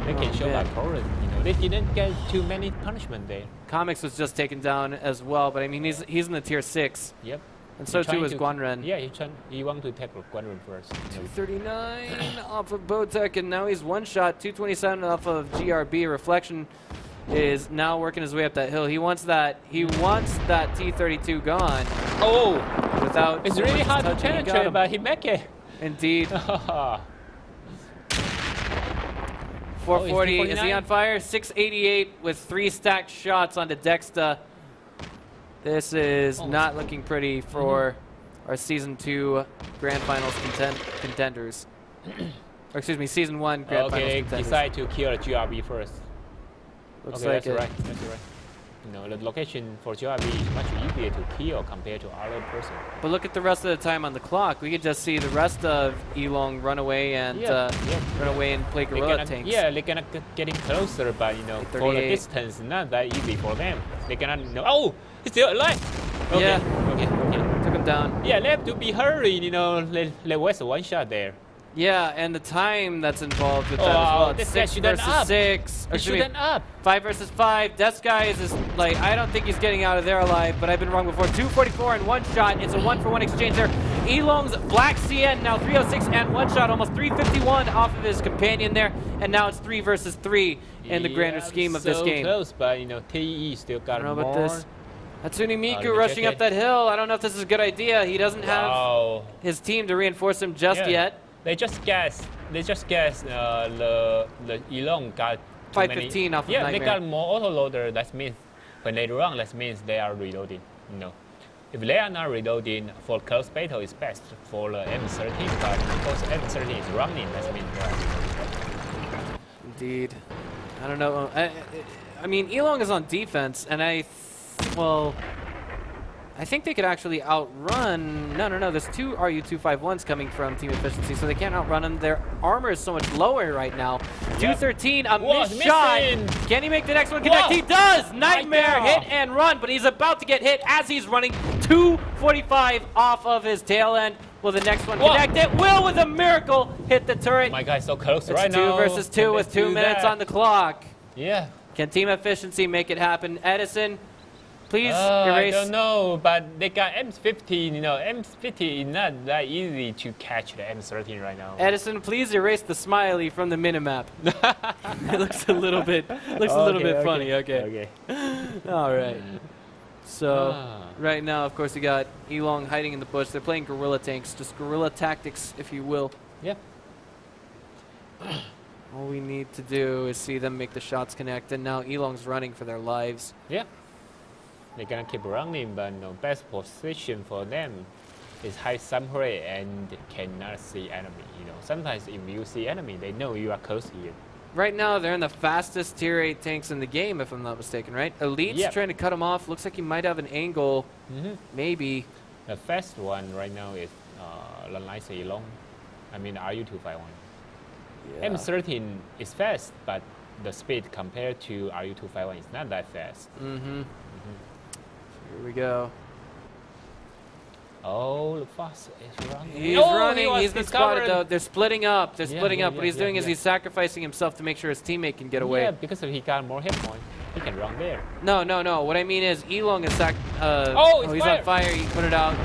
They can show that forward. They didn't get too many punishment there. Comics was just taken down as well, but I mean he's in the tier 6. Yep. And so too is Guanren. Yeah, he want to tackle Guanren first. 239 off of Botek, and now he's one shot. 227 off of GRB. Reflection is now working his way up that hill. He wants that T-32 gone. Oh! Without it's really hard to penetrate, but he make it. Indeed. 440. Is he on fire? 688 with 3 stacked shots onto Dexter. This is not looking pretty for our Season 2 Grand Finals contenders. Or excuse me, Season 1 Grand Finals contenders. Decide to kill GRB first. Looks like that's right. The location for GRB is much easier to kill compared to other person. But look at the rest of the time on the clock. We could just see the rest of ELONG run away and run away and play guerrilla tanks. Yeah, they're gonna getting closer, but for the distance, not that easy for them. They cannot. Oh, he's still alive. Okay. Yeah. Okay. Took him down. Yeah, they have to be hurry. They waste one shot there. Yeah, and the time that's involved with that as well. This 6 versus 6. He's shooting up. 5 versus 5. Death Skies is like, I don't think he's getting out of there alive, but I've been wrong before. 244 and 1 shot. It's a 1-for-1 exchange there. ELONG's Black CN now 306 and 1 shot, almost 351 off of his companion there, and now it's 3 versus 3 in the grander scheme of this game. Close, but TE still got more. I don't know about this. Hatsune Miku rushing up that hill. I don't know if this is a good idea. He doesn't have his team to reinforce him just yet. They just guess. The ELONG got 515 off of Nightmare. Yeah, they got more autoloader. That means when they run, that means they are reloading. If they are not reloading for close battle, it's best for the M13. But because M13 is running, that means. Indeed. I don't know. I mean, ELONG is on defense, and I think they could actually outrun. No. There's 2 RU-251s coming from Team Efficiency, so they can't outrun them. Their armor is so much lower right now. 213, a missed shot. Can he make the next one connect? He does! Nightmare hit and run, but he's about to get hit as he's running. 245 off of his tail end. Will the next one connect? It will, with a miracle, hit the turret. My guy's so close right now. 2 versus 2 with 2 minutes on the clock. Yeah. Can Team Efficiency make it happen? Edison Please I erase. don't know, but they got M15. You know, M50 is not that easy to catch the M13 right now. Edison, please erase the smiley from the minimap. It looks a little bit funny. Okay. All right. So right now, of course, you got ELONG hiding in the bush. They're playing guerrilla tanks, just guerrilla tactics, if you will. Yep. All we need to do is see them make the shots connect, and now ELONG's running for their lives. Yeah. They're gonna keep running, but no best position for them is hide somewhere and cannot see enemy. You know, sometimes if you see enemy, they know you are close here. Right now, they're in the fastest tier 8 tanks in the game, if I'm not mistaken, right? Elite's trying to cut him off. Looks like he might have an angle. Maybe. The fast one right now is ELONG. I mean, RU251. Yeah. M13 is fast, but the speed compared to RU251 is not that fast. Here we go. Oh, the fast is running. He's running. He's been spotted, though. They're splitting up. They're splitting up. What he's doing is he's sacrificing himself to make sure his teammate can get away. Yeah, because if he got more hit points, he can run there. No. What I mean is ELONG is he's on fire. He put it out.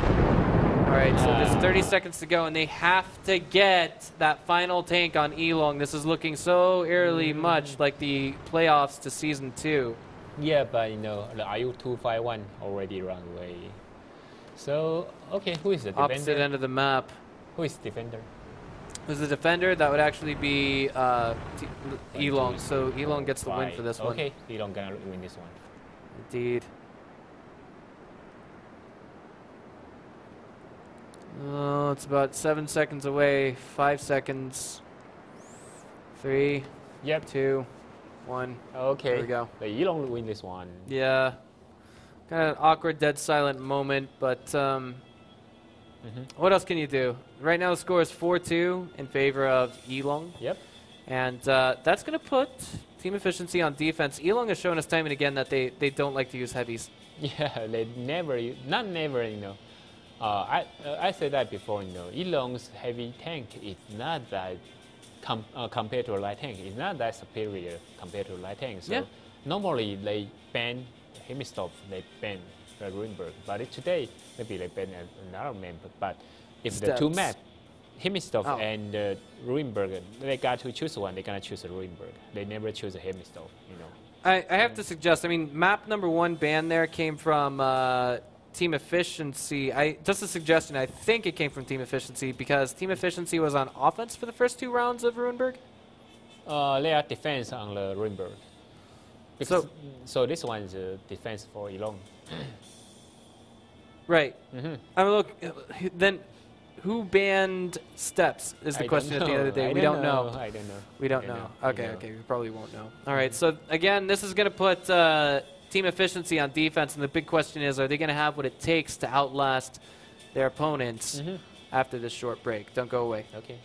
All right, so there's 30 seconds to go, and they have to get that final tank on ELONG. This is looking so eerily much like the playoffs to Season 2. Yeah, but you know, the RU251 already run away. So, okay, who is the defender? Opposite end of the map. Who is defender? Who's the defender? That would actually be ELONG. So ELONG gets the win for this one. Okay, ELONG gonna win this one. Indeed. Oh, it's about 7 seconds away. 5 seconds. 3. Yep. 2. 1. Okay. There we go. The ELONG will win this one. Yeah. Kind of an awkward, dead silent moment, but what else can you do? Right now the score is 4-2 in favor of ELONG. Yep. And that's going to put team efficiency on defense. ELONG has shown us time and again that they don't like to use heavies. Yeah, they never, you know. I said that before, you know, ELONG's heavy tank is not that, compared to a light tank, it's not that superior compared to a light tank. So normally they ban Himistov, they ban Ruinberg. But today, maybe they ban another member. But if the two map, Himistov and Ruinberg, they got to choose one, they're going to choose a Ruinberg. They never choose a Himistov, you know. I have to suggest, I mean, map number 1 ban there came from Team Efficiency. Just a suggestion, I think it came from Team Efficiency because Team Efficiency was on offense for the first 2 rounds of Ruinberg. They are defense on the Ruinberg. So this one is defense for ELONG. Right. I mean, look, then who banned steps is the question at the end of the day. We don't know. I don't know. We don't know. Okay, we probably won't know. All right, so again, this is going to put team efficiency on defense, and the big question is, are they going to have what it takes to outlast their opponents after this short break? Don't go away. Okay.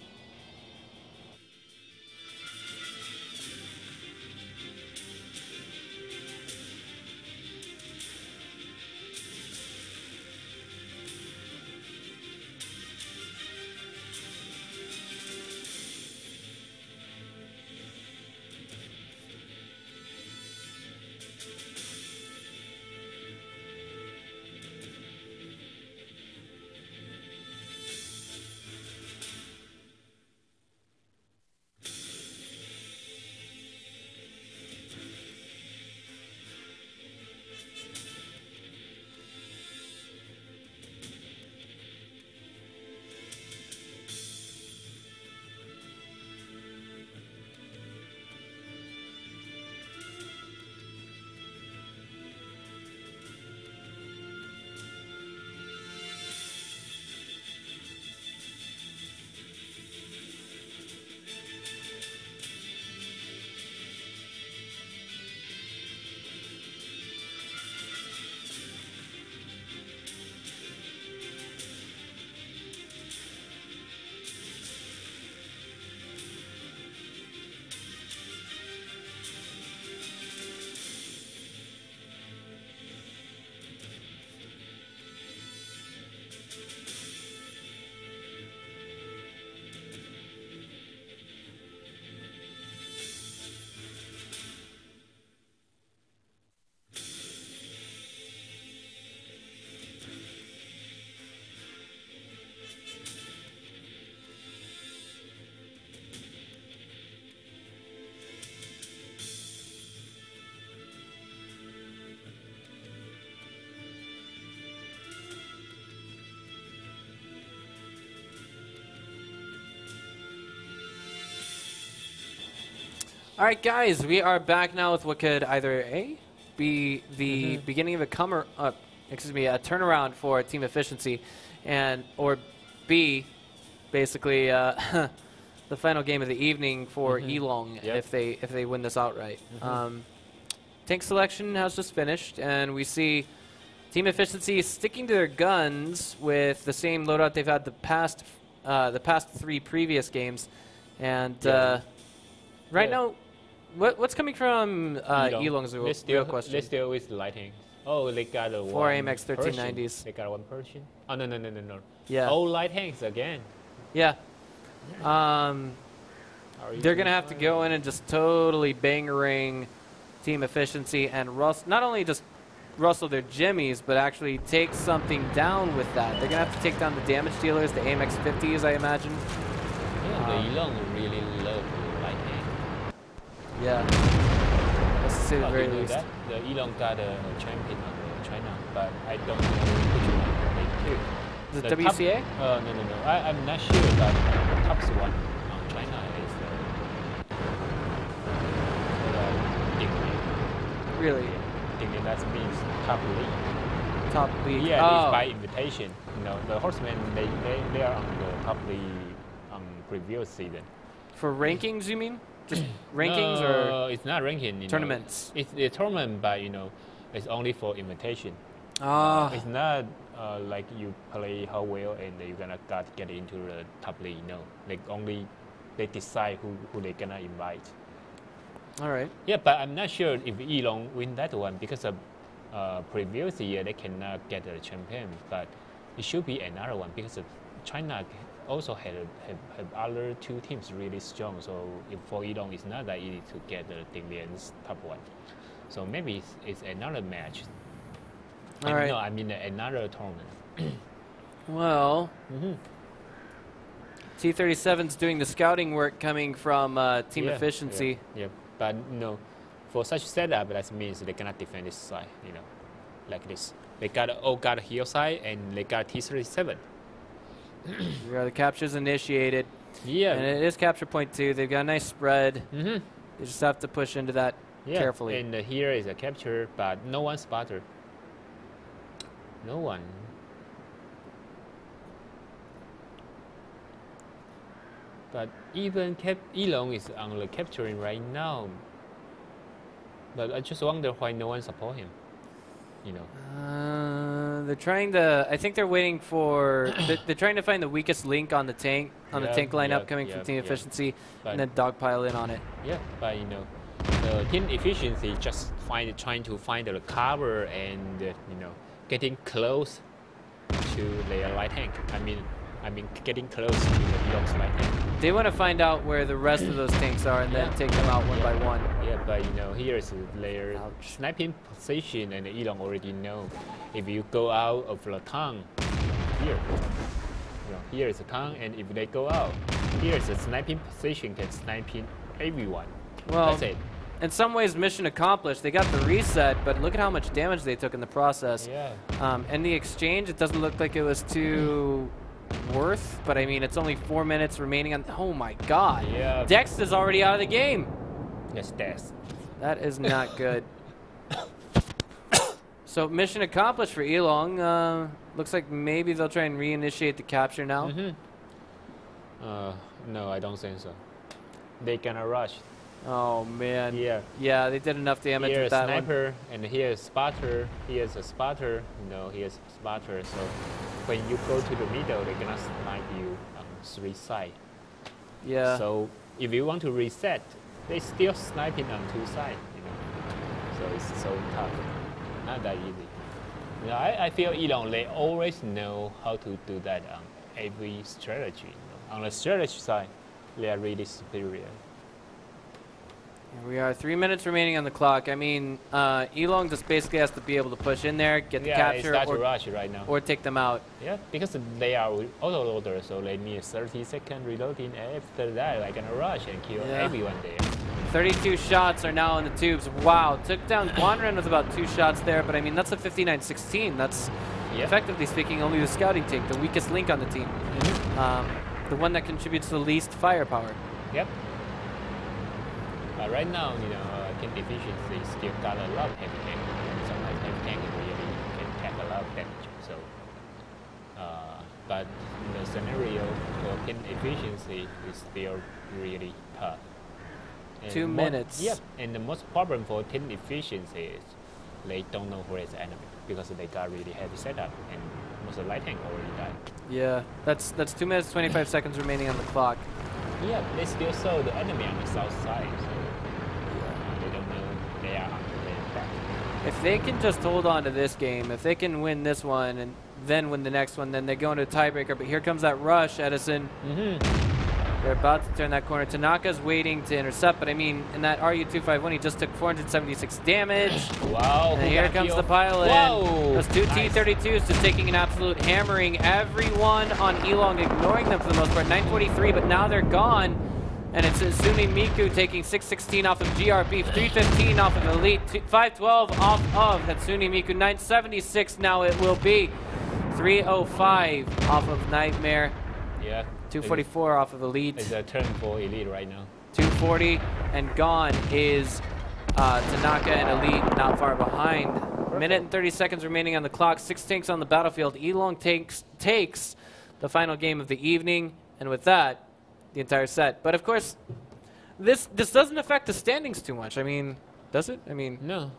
All right, guys, we are back now with what could either A, be the beginning of a turnaround for team efficiency, or B, basically the final game of the evening for ELONG if they win this outright. Tank selection has just finished, and we see team efficiency sticking to their guns with the same loadout they've had the past 3 previous games, and right now. What's coming from ELONG is a real question. They still with lighting. Oh, they got a 4 AMX 1390s. They got one person. Oh, no. Yeah. Oh, light tanks again. Yeah. They're going to have to go in and just totally bang-ring team efficiency and not only just rustle their jimmies, but actually take something down with that. They're going to have to take down the damage dealers, the AMX 50s, I imagine. Yeah, the ELONG really love light tank. Yeah. Let's say the very least. That? The ELONG got a champion on China, but I don't know which one they do. The WCA? No. I'm not sure, but the top one on China is Dingli. Really? Dingli, that means top league. Top league. Yeah, it's by invitation. You know, the horsemen, they are on the top league on previous season. For rankings, you mean? Just rankings or it's not ranking. Tournaments. It's a tournament, but it's only for invitation. It's not like you play how well and you're gonna get into the top league. No, like only they decide who they gonna invite. All right. Yeah, but I'm not sure if ELONG win that one because of previous year they cannot get a champion, but it should be another one because of China also have other 2 teams really strong. So if for ELONG, it's not that easy to get the Dinglian's top one. So maybe it's another match. All right. No, I mean another tournament. Well, T-37's doing the scouting work coming from team efficiency. Yeah, but for such setup, that means they cannot defend this side. Like this. They got a heel side and they got T-37. Yeah, the capture's initiated. Yeah. And it is capture point 2. They've got a nice spread. They just have to push into that carefully. And here is a capture, but no one spotted. No one. But even ELONG is on the capturing right now. But I just wonder why no one support him. They're trying to. I think they're waiting for. They're trying to find the weakest link on the tank tank lineup coming from team efficiency, and then dogpile in on it. Yeah, but the team efficiency just trying to find the cover and getting close to their light tank. I mean getting close to the ELONG's light tank. They want to find out where the rest of those tanks are and then take them out one by one. Yeah, but here is their sniping position, and ELONG already know if you go out of the tongue here. Here is the tongue, and if they go out, here is the sniping position can sniping everyone. Well, that's it. In some ways, mission accomplished. They got the reset, but look at how much damage they took in the process. Yeah. And the exchange, it doesn't look like it was too worth, but I mean, it's only 4 minutes remaining on. Oh my God! Yeah. Dex is already out of the game. Yes, Dex. That is not good. So mission accomplished for ELONG. Looks like maybe they'll try and reinitiate the capture now. No, I don't think so. They gonna rush. Oh man. Yeah. Yeah, they did enough damage Here with that sniper, one. and here is spotter. Here's a spotter. Here's a spotter. So when you go to the middle, they're gonna snipe you on 3 sides. Yeah. So if you want to reset, they still sniping on 2 sides. So it's so tough. Not that easy. I feel ELONG, they always know how to do that on every strategy. On the strategy side, they are really superior. Here we are, 3 minutes remaining on the clock. I mean, ELONG just basically has to be able to push in there, get the capture, it's to rush right now. or take them out. Yeah, because they are auto-loader, so they need 30-second reloading. After that, they're gonna rush and kill everyone there. 32 shots are now in the tubes. Wow, took down Guanren with about 2 shots there, but I mean, that's a 59-16. That's, effectively speaking, only the scouting tank, the weakest link on the team. The one that contributes the least firepower. Yep. Right now, team efficiency still got a lot of heavy tank. Sometimes heavy tank really can take a lot of damage. So, but the scenario for team efficiency is still really tough. And 2 minutes. Yep. And the most problem for team efficiency is they don't know where is the enemy because they got really heavy setup and most of the light tank already died. Yeah, that's 2 minutes 25 seconds remaining on the clock. Yeah, they still saw the enemy on the south side, so they don't know they are on the back. If they can just hold on to this game, if they can win this one and then win the next one, then they go into a tiebreaker. But here comes that rush, Edison. They're about to turn that corner. Tanaka's waiting to intercept, but I mean, in that RU-251, he just took 476 damage. Wow. And here comes the pile in. Those two T-32s just taking an absolute hammering. Everyone on ELONG ignoring them for the most part. 943, but now they're gone. And it's Azumi Miku taking 616 off of GRB, 315 off of Elite, 512 off of Hatsune Miku, 976 now it will be. 305 off of Nightmare. Yeah. 244 off of Elite. It's a turn for Elite right now. 240 and gone is Tanaka and Elite not far behind. Perfect. Minute and 30 seconds remaining on the clock. 6 tanks on the battlefield. ELONG takes the final game of the evening, and with that, the entire set. But of course, this doesn't affect the standings too much. I mean, does it? I mean, no.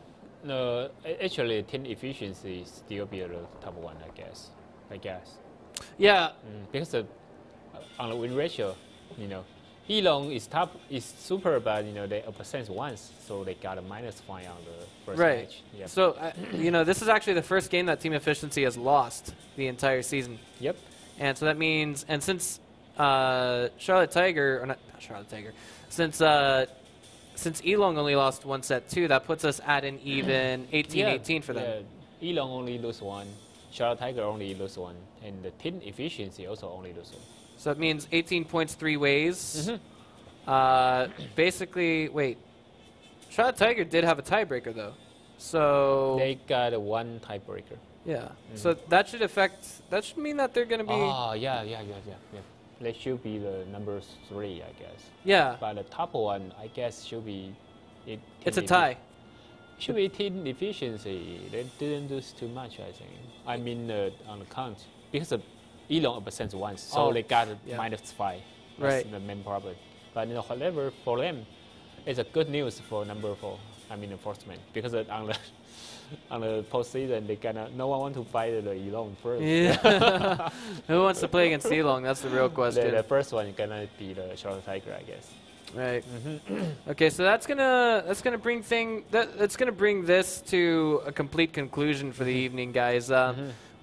Actually, team efficiency still be the top one, I guess. Yeah. Because on the win ratio, ELONG is super, but they uppercent once, so they got a -5 on the first match. Yep. So this is actually the first game that team efficiency has lost the entire season. Yep. And so that means, and since Charlotte Tiger, or not Charlotte Tiger, since ELONG only lost one set too, that puts us at an even 18-18 for them. Yeah, ELONG only lose one, Charlotte Tiger only lose one, and the team efficiency also only lose one. So that means 18 points 3 ways. Basically, wait, Charlotte Tiger did have a tiebreaker though, so they got one tiebreaker. Yeah. So that should mean that they're going to be. Oh yeah. They should be the number 3, I guess. Yeah. But the top one, I guess, should be. It's a tie. Should be team efficiency. They didn't lose too much, I think. I mean, on the count, because ELONG uppercent once, so they got -5. That's the main problem. But however, for them, it's a good news for number 4. I mean, enforcement, because on the postseason, no one want to fight the ELONG first. Yeah. Who wants to play against ELONG? That's the real question. The first one is gonna be the Charlotte Tiger, I guess. Right. Okay, so that's gonna bring this to a complete conclusion for the evening, guys.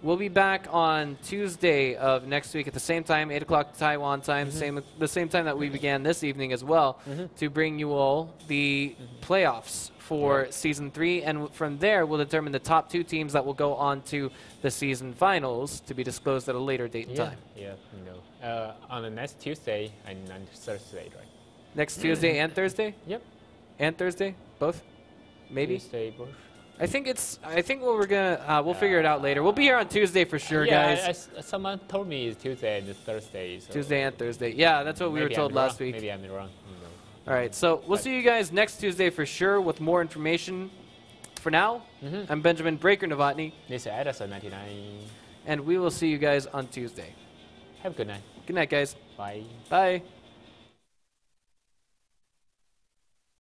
We'll be back on Tuesday of next week at the same time, 8 o'clock Taiwan time, the same time that we began this evening as well, to bring you all the playoffs for Season 3. And from there, we'll determine the top 2 teams that will go on to the season finals to be disclosed at a later date and time. Yeah, on the next Tuesday and on Thursday, right? Next Tuesday and Thursday? Yep. And Thursday? Both? Maybe? Tuesday, both. I think what we're gonna we'll figure it out later. We'll be here on Tuesday for sure, guys. Someone told me it's Tuesday and Thursday. So Tuesday and Thursday. Yeah, that's what we were told last week. Maybe I'm wrong. All right, so we'll see you guys next Tuesday for sure with more information. For now, I'm Benjamin Breaker Novotny. This is Edison 99. And we will see you guys on Tuesday. Have a good night. Good night, guys. Bye. Bye.